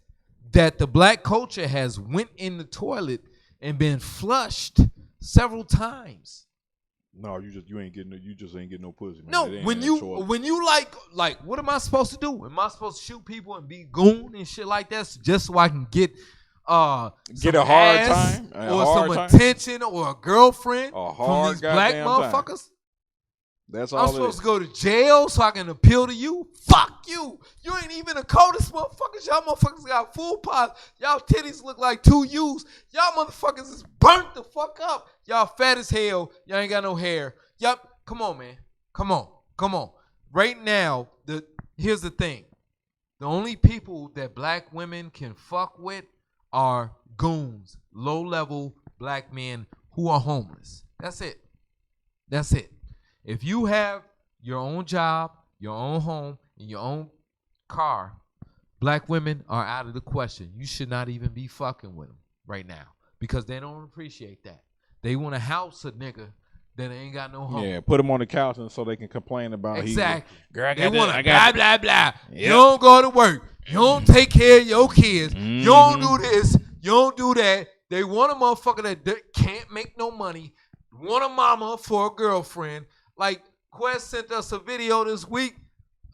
that the black culture has went in the toilet and been flushed several times. No, you just ain't getting no pussy, man. No, when you like, what am I supposed to do? Am I supposed to shoot people and be goon and shit like that just so I can get a hard time or some attention or a girlfriend from these black motherfuckers? That's all. I'm supposed to go to jail so I can appeal to you? Fuck you. You ain't even the coldest motherfuckers. Y'all motherfuckers got full pots. Y'all titties look like 2 U's. Y'all motherfuckers is burnt the fuck up. Y'all fat as hell. Y'all ain't got no hair. Yup. Come on, man. Come on. Right now, here's the thing. The only people that black women can fuck with are goons, low-level black men who are homeless. That's it. If you have your own job, your own home, and your own car, black women are out of the question. You should not even be fucking with them right now because they don't appreciate that. They want to house a nigga that ain't got no home. Yeah, put them on the couch and so they can complain about exactly. Girl, they want to blah, blah, blah. Yep. You don't go to work. You don't take care of your kids. You don't do this. You don't do that. They want a motherfucker that can't make no money. Want a mama for a girlfriend. Like, Quest sent us a video this week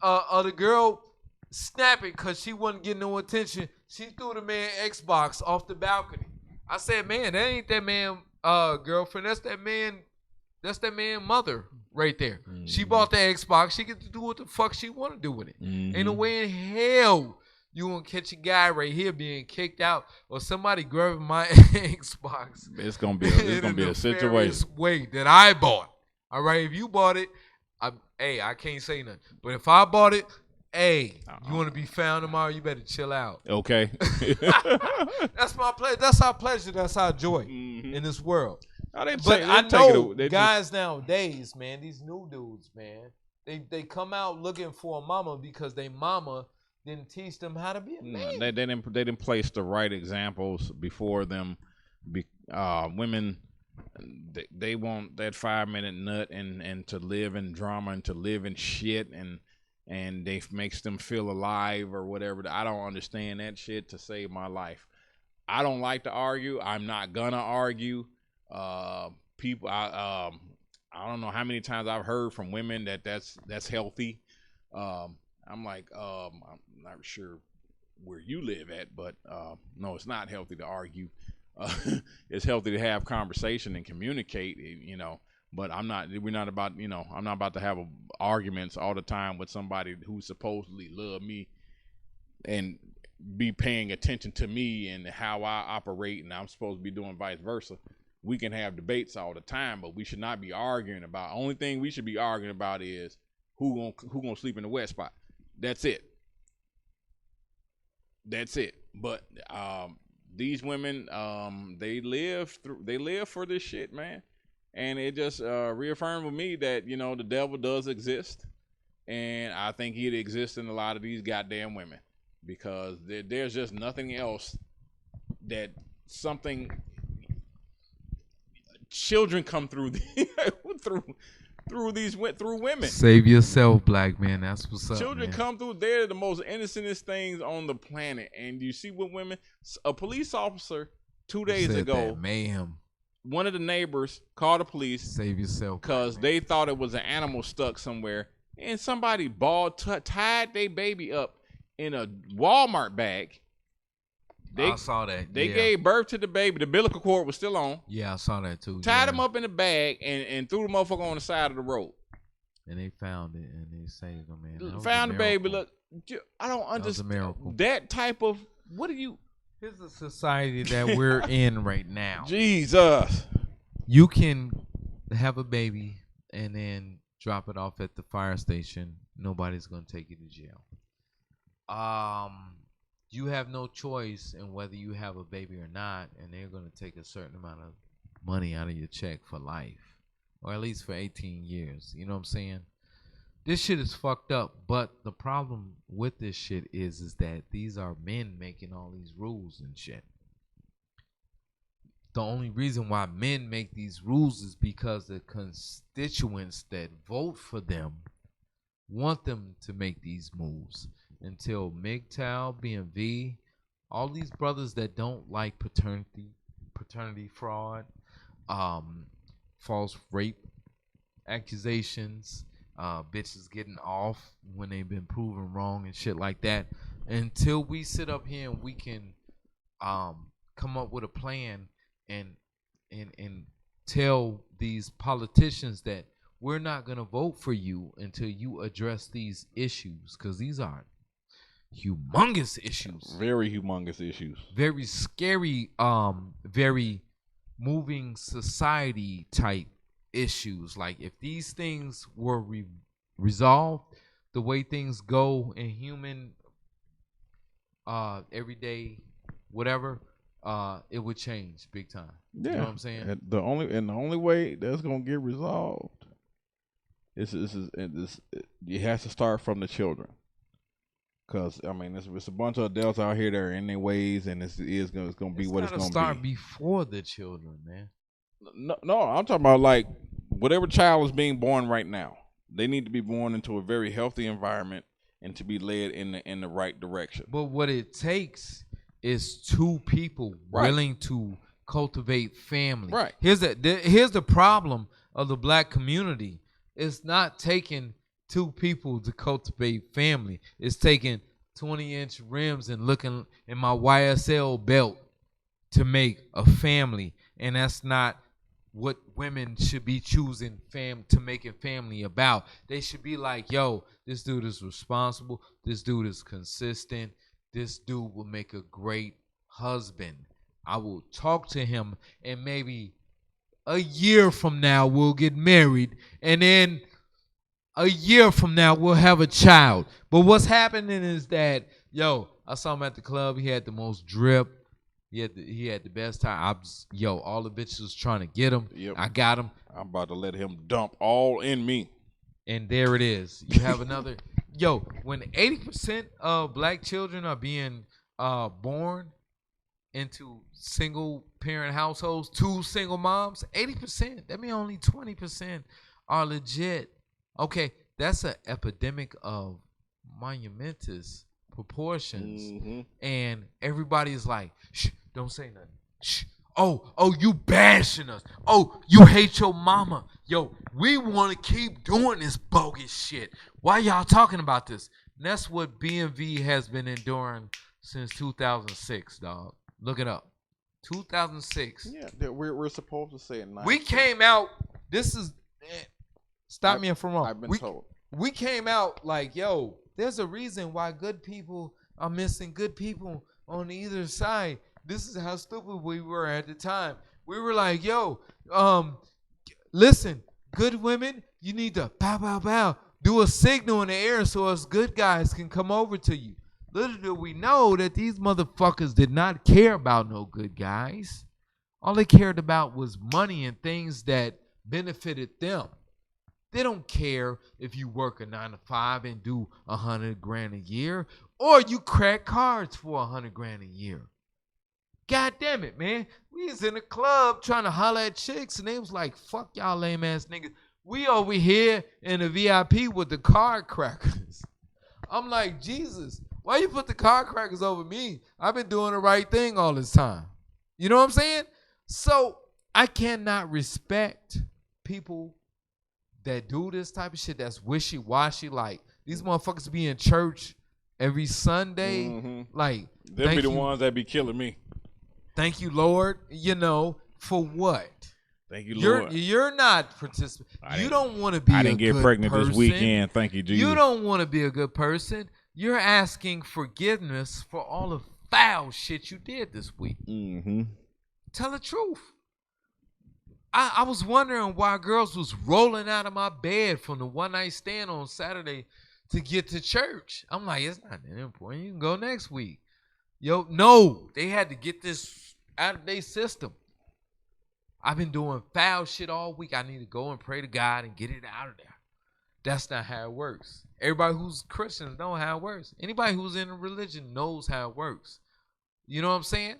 of the girl snapping because she wasn't getting no attention. She threw the man Xbox off the balcony. I said, man, that ain't that man girlfriend. That's that man mother right there. She bought the Xbox. She get to do what the fuck she want to do with it. Ain't no way in hell you gonna catch a guy right here being kicked out or somebody grabbing my Xbox. It's gonna be a situation way that I bought. All right, if you bought it, I can't say nothing. But if I bought it, you want to be found tomorrow, you better chill out. Okay. That's my pleasure. That's our pleasure. That's our joy in this world. I know guys nowadays, man, these new dudes, man, they come out looking for a mama because they mama didn't teach them how to be a man. They didn't place the right examples before them. Women, they want that 5-minute nut and to live in drama and to live in shit and they makes them feel alive or whatever. I don't understand that shit to save my life. I don't like to argue. I'm not gonna argue. I I don't know how many times I've heard from women that's healthy. I'm like, I'm not sure where you live at, but no, it's not healthy to argue. It's healthy to have conversation and communicate, you know. But we're not about, you know, I'm not about to have arguments all the time with somebody who supposedly love me and be paying attention to me and how I operate, and I'm supposed to be doing vice versa. We can have debates all the time, but we should not be arguing about. Only thing we should be arguing about is who gonna sleep in the wet spot. That's it. That's it. But these women, they live for this shit, man. And it just reaffirmed with me that, you know, the devil does exist, and I think he'd exist in a lot of these goddamn women, because there's just nothing else that something. Children come through through women. Save yourself, black man. That's what's up. Children man. come through. They're the most innocentest things on the planet. And you see what women. A police officer 2 days ago, that mayhem. One of the neighbors called the police. Save yourself, because they thought it was an animal stuck somewhere, and somebody tied their baby up in a Walmart bag. I saw that. They gave birth to the baby. The umbilical cord was still on. Yeah, I saw that too. Tied him up in a bag and threw the motherfucker on the side of the road. And they found it and they saved him, man. Found the baby. Look, I don't understand. That was a miracle. That type of, what do you? Here's the society that we're in right now. Jesus. You can have a baby and then drop it off at the fire station. Nobody's going to take you to jail. You have no choice in whether you have a baby or not, and they're going to take a certain amount of money out of your check for life, or at least for 18 years. You know what I'm saying? This shit is fucked up, but the problem with this shit is that these are men making all these rules and shit. The only reason why men make these rules is because the constituents that vote for them want them to make these moves. Until MGTOW, BMV, all these brothers that don't like paternity fraud, false rape accusations, bitches getting off when they've been proven wrong and shit like that. Until we sit up here and we can come up with a plan and tell these politicians that we're not going to vote for you until you address these issues, because these are humongous issues. Very humongous issues. Very scary, very moving society type issues. Like, if these things were resolved the way things go in human everyday whatever, it would change big time. Yeah. You know what I'm saying? And the only way that's gonna get resolved is it has to start from the children. Cause I mean, it's a bunch of adults out here that are in their ways, and it's gonna be what it's gonna start before the children, man. No, I'm talking about like whatever child is being born right now. They need to be born into a very healthy environment and to be led in the right direction. But what it takes is two people willing to cultivate family. Right. Here's the problem of the black community. It's not taking two people to cultivate family. It's taking 20-inch rims and looking in my YSL belt to make a family. And that's not what women should be choosing to make a family about. They should be like, yo, this dude is responsible. This dude is consistent. This dude will make a great husband. I will talk to him, and maybe a year from now we'll get married, and then a year from now we'll have a child. But what's happening is that, yo, I saw him at the club. He had the most drip. He had the best time. All the bitches was trying to get him. Yep. I got him. I'm about to let him dump all in me. And there it is. You have another. Yo, when 80% of black children are being born into single parent households, two single moms, 80%. That means only 20% are legit. Okay, that's an epidemic of monumentous proportions. Mm-hmm. And everybody's like, shh, don't say nothing. Shh. Oh, you bashing us. Oh, you hate your mama. yo, we want to keep doing this bogus shit. Why y'all talking about this? And that's what BMV has been enduring since 2006, dog. Look it up. 2006. Yeah, we're supposed to say it. We came out. This is. Stop me if I'm wrong. I've been told. We came out like, yo, there's a reason why good people are missing good people on either side. This is how stupid we were at the time. We were like, yo, listen, good women, you need to bow, bow, bow. Do a signal in the air so us good guys can come over to you. Little do we know that these motherfuckers did not care about no good guys. All they cared about was money and things that benefited them. They don't care if you work a 9 to 5 and do $100,000 a year, or you crack cards for $100,000 a year. God damn it, man. We was in a club trying to holler at chicks, and they was like, fuck y'all lame ass niggas. We over here in the VIP with the card crackers. I'm like, Jesus, why you put the card crackers over me? I've been doing the right thing all this time. You know what I'm saying? So I cannot respect people that do this type of shit that's wishy-washy. Like, these motherfuckers be in church every Sunday. Mm-hmm. Like, they'll be the ones that be killing me. Thank you, Lord. You know, for what? Thank you, Lord. You're not participating. You don't want to be a good person. I didn't get pregnant this weekend. Thank you, Jesus. You don't want to be a good person. You're asking forgiveness for all the foul shit you did this week. Mm-hmm. Tell the truth. I was wondering why girls was rolling out of my bed from the one night stand on Saturday to get to church. I'm like, it's not that important. You can go next week. Yo, no, they had to get this out of their system. I've been doing foul shit all week. I need to go and pray to God and get it out of there. That's not how it works. Everybody who's Christians know how it works. Anybody who's in a religion knows how it works. You know what I'm saying?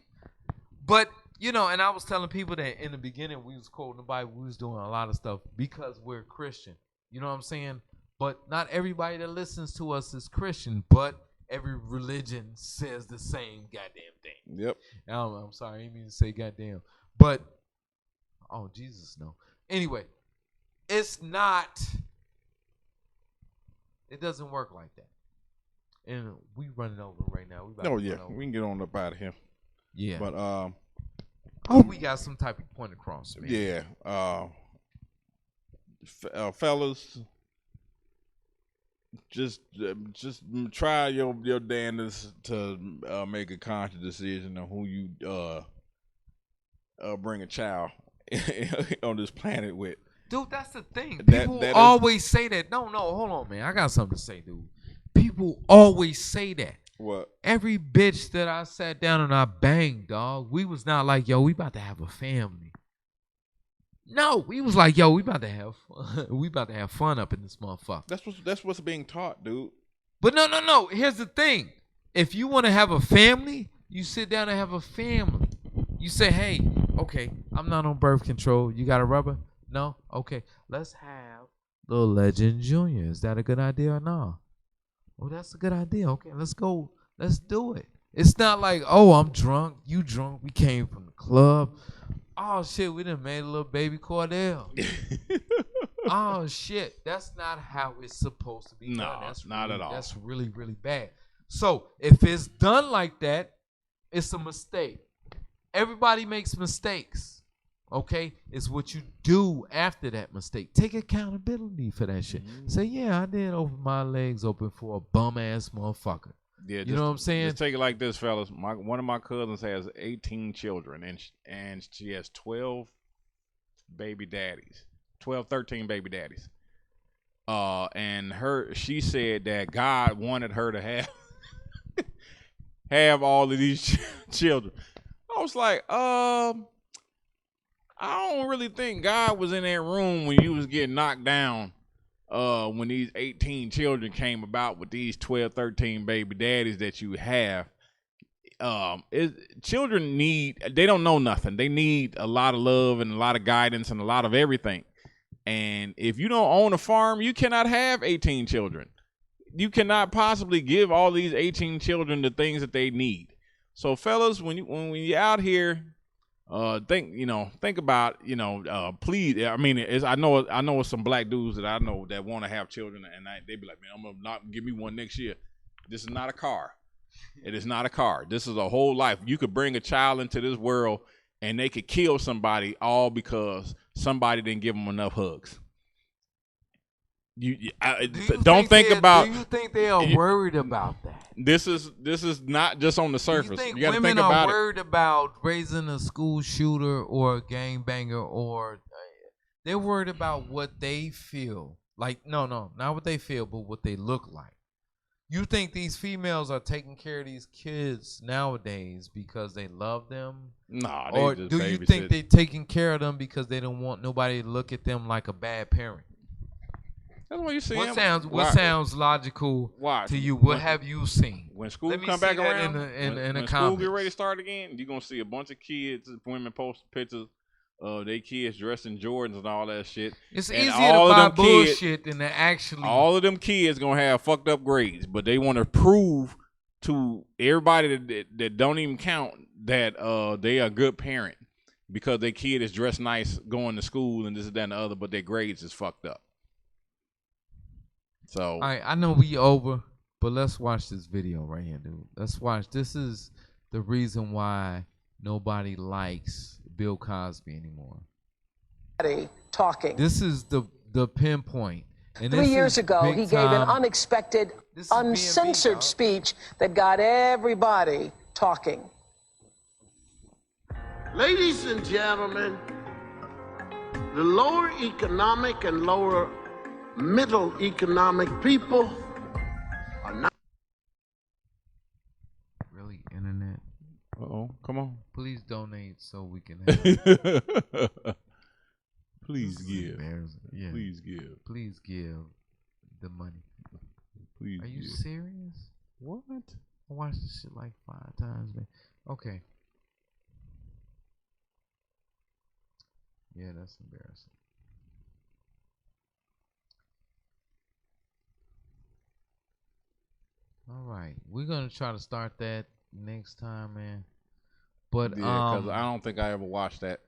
But, you know, and I was telling people that in the beginning we was quoting the Bible, we was doing a lot of stuff because we're Christian. You know what I'm saying? But not everybody that listens to us is Christian, but every religion says the same goddamn thing. Yep. I'm sorry, I didn't mean to say goddamn. But, oh, Jesus, no. Anyway, it's not, it doesn't work like that. And we running over right now. We can get on up out of here. Yeah. But, oh, we got some type of point across, man. Yeah. Fellas, just try your damnedest to make a conscious decision on who you bring a child on this planet with. Dude, that's the thing. People always say that. No, hold on, man. I got something to say, dude. People always say that. What? Every bitch that I sat down and I banged, dog, we was not like, yo, we about to have a family. No, we was like, yo, we about to have fun. We about to have fun up in this motherfucker. That's what's being taught, dude. But no. Here's the thing. If you want to have a family, you sit down and have a family. You say, hey, okay, I'm not on birth control. You got a rubber? No? Okay. Let's have Little Legend Jr. Is that a good idea or not? Oh, that's a good idea. Okay, let's go. Let's do it. It's not like, oh, I'm drunk. You drunk. We came from the club. Oh, shit, we done made a little baby Cordell. Oh, shit. That's not how it's supposed to be done. No, That's not really, at all. That's really, really bad. So if it's done like that, it's a mistake. Everybody makes mistakes, okay? It's what you do after that mistake. Take accountability for that shit. Say, yeah, I did open my legs open for a bum-ass motherfucker. Yeah, you know what I'm saying? Just take it like this, fellas. One of my cousins has 18 children, and she has 12 baby daddies, 13 baby daddies. And she said that God wanted her to have all of these children. I was like, I don't really think God was in that room when you was getting knocked down. When these 18 children came about with these 12, 13 baby daddies that you have, children they don't know nothing. They need a lot of love and a lot of guidance and a lot of everything. And if you don't own a farm, you cannot have 18 children. You cannot possibly give all these 18 children the things that they need. So fellas, when you're out here think about, please. I mean, I know it's some black dudes that I know that want to have children, and they be like, man, I'm gonna not give me one next year. This is not a car. It is not a car. This is a whole life. You could bring a child into this world, and they could kill somebody all because somebody didn't give them enough hugs. Don't think about. Do you think they are worried about that? This is not just on the surface. Do you think gotta women think about are worried about raising a school shooter or a gangbanger, or they're worried about what they feel like? No, not what they feel, but what they look like. You think these females are taking care of these kids nowadays because they love them? Nah, or do you think they're taking care of them because they don't want nobody to look at them like a bad parent? That's what you see. What sounds logical to you? What have you seen? When school come back around, when school get ready to start again, you're gonna see a bunch of kids, women post pictures of their kids dressed in Jordans and all that shit. It's easier to buy bullshit than to actually. All of them kids gonna have fucked up grades, but they want to prove to everybody that don't even count that they are a good parent because their kid is dressed nice, going to school, and this, that, and the other, but their grades is fucked up. So all right, I know we over, but let's watch this video right here, dude. Let's watch. This is the reason why nobody likes Bill Cosby anymore. Talking. This is the pinpoint. And 3 years ago, he gave an unexpected, uncensored speech that got everybody talking. Ladies and gentlemen, the lower economic and lower middle economic people are not. Really, internet? Come on. Please donate so we can have. Please give. Yeah. Please give. Please give the money. Please. Are you give. serious? What? I watched this shit like 5 times, man. Okay. Yeah, that's embarrassing. All right, we're gonna try to start that next time, man. But because I don't think I ever watched that.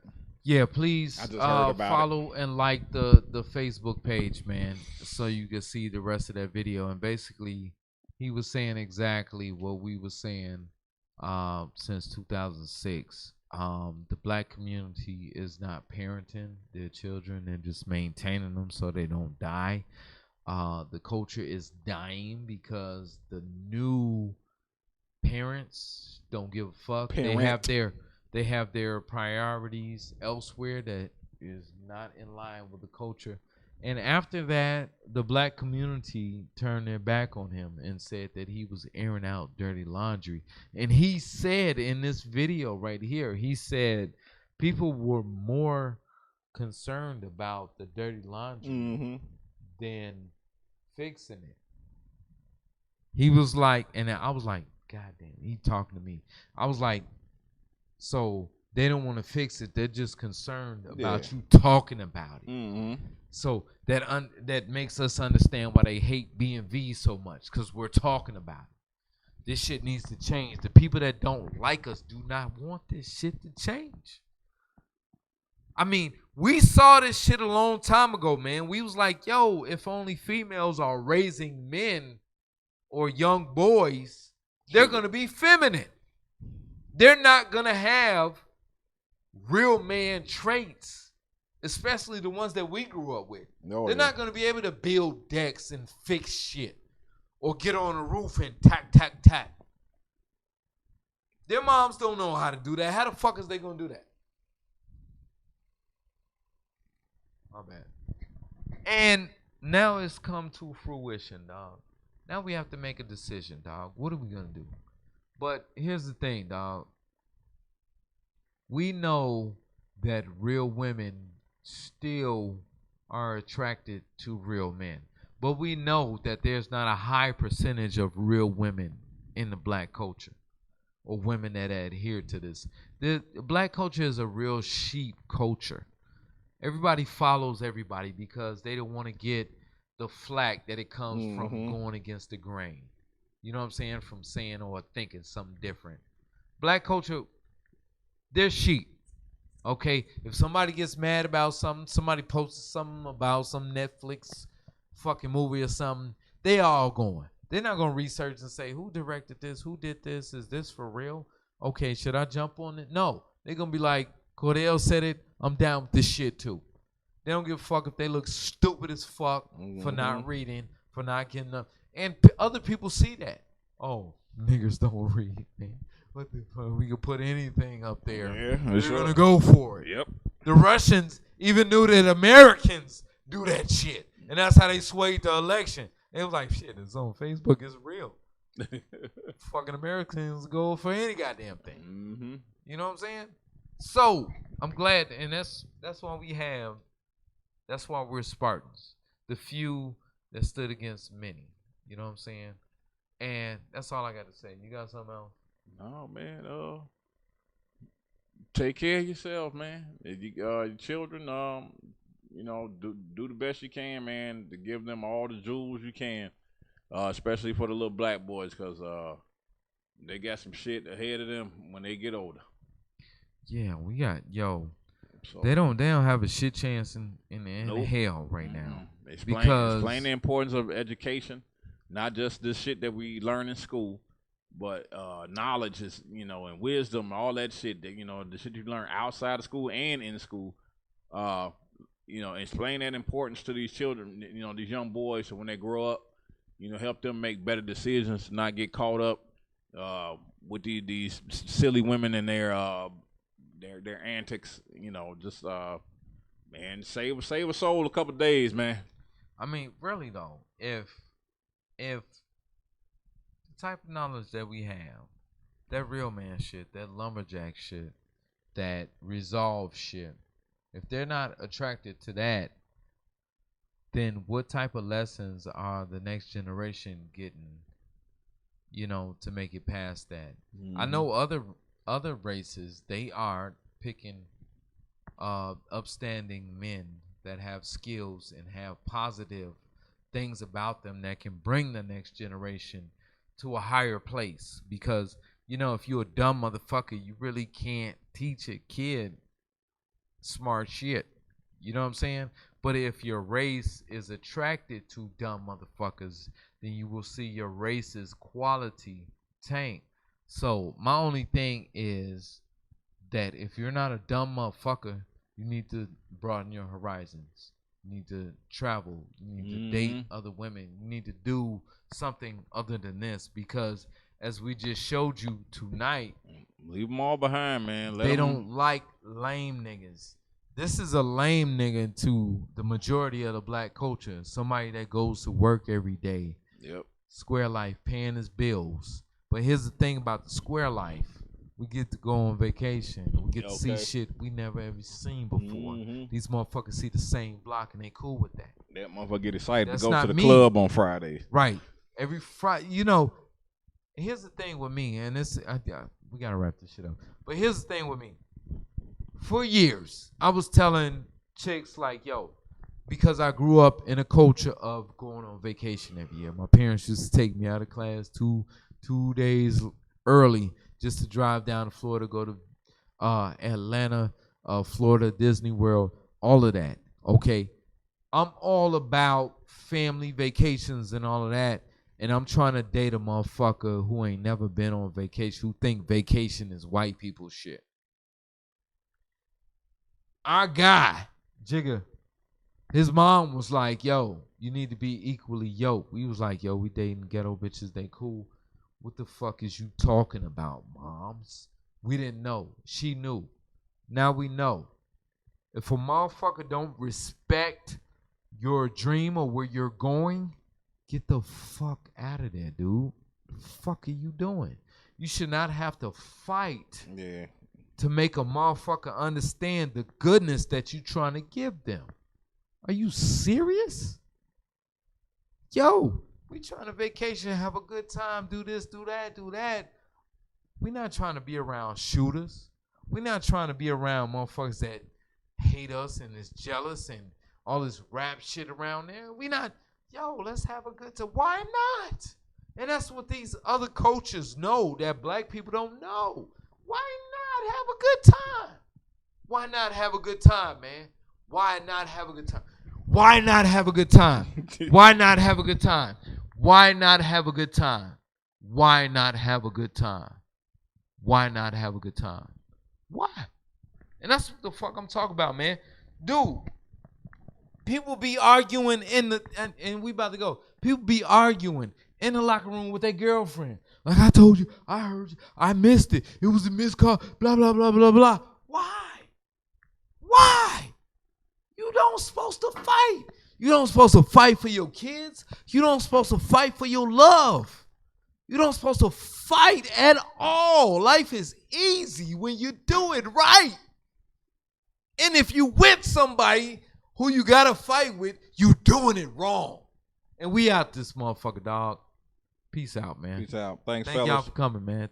Yeah, please I just heard about follow and like the Facebook page, man, so you can see the rest of that video. And basically, he was saying exactly what we were saying since 2006. The black community is not parenting their children; they're just maintaining them so they don't die. The culture is dying because the new parents don't give a fuck. They have their priorities elsewhere that is not in line with the culture. And after that, the black community turned their back on him and said that he was airing out dirty laundry. And he said in this video right here, he said people were more concerned about the dirty laundry than fixing it. He was like, and I was like, God damn, he talking to me. I was like, so they don't want to fix it. They're just concerned about you talking about it. So that makes us understand why they hate BMV so much, because we're talking about it. This shit needs to change. The people that don't like us do not want this shit to change. I mean, we saw this shit a long time ago, man. We was like, yo, if only females are raising men or young boys, they're going to be feminine. They're not going to have real man traits, especially the ones that we grew up with. They're not going to be able to build decks and fix shit or get on a roof and tack, tack, tack. Their moms don't know how to do that. How the fuck is they going to do that? My bad. And now it's come to fruition, dog. Now we have to make a decision, dog. What are we going to do? But here's the thing, dog. We know that real women still are attracted to real men. But we know that there's not a high percentage of real women in the black culture or women that adhere to this. The black culture is a real sheep culture. Everybody follows everybody because they don't want to get the flack that it comes from going against the grain. You know what I'm saying? From saying or thinking something different. Black culture, they're sheep. Okay, if somebody gets mad about something, somebody posted something about some Netflix fucking movie or something, they all going. They're not gonna research and say who directed this, who did this, is this for real? Okay, should I jump on it? No, they're gonna be like, Cordell said it, I'm down with this shit too. They don't give a fuck if they look stupid as fuck for not reading, for not getting up. And other people see that. Oh, niggas don't read, man. What the fuck? We can put anything up there. Yeah, They're gonna go for it. Yep. The Russians even knew that Americans do that shit, and that's how they swayed the election. It was like, shit, it's on Facebook. It's real. Fucking Americans go for any goddamn thing. Mm-hmm. You know what I'm saying? So I'm glad, and that's why we have. That's why we're Spartans, the few that stood against many. You know what I'm saying? And that's all I got to say. You got something else? No, man. Take care of yourself, man. Your children, you know, do the best you can, man, to give them all the jewels you can, especially for the little black boys, because they got some shit ahead of them when they get older. Yeah, we got So, they don't have a shit chance in nope. hell right now. Explain the importance of education, not just the shit that we learn in school, but knowledge is, you know, and wisdom, all that shit that, you know, the shit you learn outside of school and in school. You know, explain that importance to these children, you know, these young boys, so when they grow up, you know, help them make better decisions, not get caught up with these silly women and their antics. You know, just man, save a soul a couple days, man. I mean, really though, if the type of knowledge that we have, that real man shit, that lumberjack shit, that resolve shit, if they're not attracted to that, then what type of lessons are the next generation getting, you know, to make it past that? I know other races, they are picking upstanding men that have skills and have positive things about them that can bring the next generation to a higher place. Because, you know, if you're a dumb motherfucker, you really can't teach a kid smart shit. You know what I'm saying? But if your race is attracted to dumb motherfuckers, then you will see your race's quality tank. So my only thing is that if you're not a dumb motherfucker, you need to broaden your horizons. You need to travel. You need to date other women. You need to do something other than this, because as we just showed you tonight, leave them all behind, man. They don't like lame niggas. This is a lame nigga to the majority of the black culture. Somebody that goes to work every day. Yep. Square life, paying his bills. But here's the thing about the square life. We get to go on vacation. We get to see shit we never ever seen before. These motherfuckers see the same block and they cool with that. That motherfucker get excited That's to go to the me. club on Fridays. Right. Every Friday, you know, here's the thing with me, and this we got to wrap this shit up. But here's the thing with me. For years, I was telling chicks like, yo, because I grew up in a culture of going on vacation every year. My parents used to take me out of class two days early just to drive down to Florida, go to Atlanta, Florida, Disney World, all of that. Okay, I'm all about family vacations and all of that, and I'm trying to date a motherfucker who ain't never been on vacation, who think vacation is white people shit. Our guy, Jigga, his mom was like, yo, you need to be equally yoked. We was like, yo, we dating ghetto bitches, they cool. What the fuck is you talking about, moms? We didn't know. She knew. Now we know. If a motherfucker don't respect your dream or where you're going, get the fuck out of there, dude. The fuck are you doing? You should not have to fight. Yeah. To make a motherfucker understand the goodness that you trying to give them. Are you serious? Yo, we trying to vacation, have a good time, do this, do that, do that. We not trying to be around shooters. We not trying to be around motherfuckers that hate us and is jealous and all this rap shit around there. We not, yo, let's have a good time. Why not? And that's what these other cultures know that black people don't know. Why not have a good time? Why not have a good time, man? Why not have a good time? Why not have a good time? Why not have a good time? Why not have a good time? Why not have a good time? Why not have a good time? Why? And that's what the fuck I'm talking about, man. Dude, people be arguing and we about to go. People be arguing in the locker room with their girlfriend. Like I told you, I heard you, I missed it. It was a missed call, blah, blah, blah, blah, blah. Why? Why? You don't supposed to fight. You don't supposed to fight for your kids. You don't supposed to fight for your love. You don't supposed to fight at all. Life is easy when you do it right. And if you with somebody who you gotta fight with, you doing it wrong. And we out this motherfucker, dog. Peace out, man. Peace out. Thank y'all for coming, man.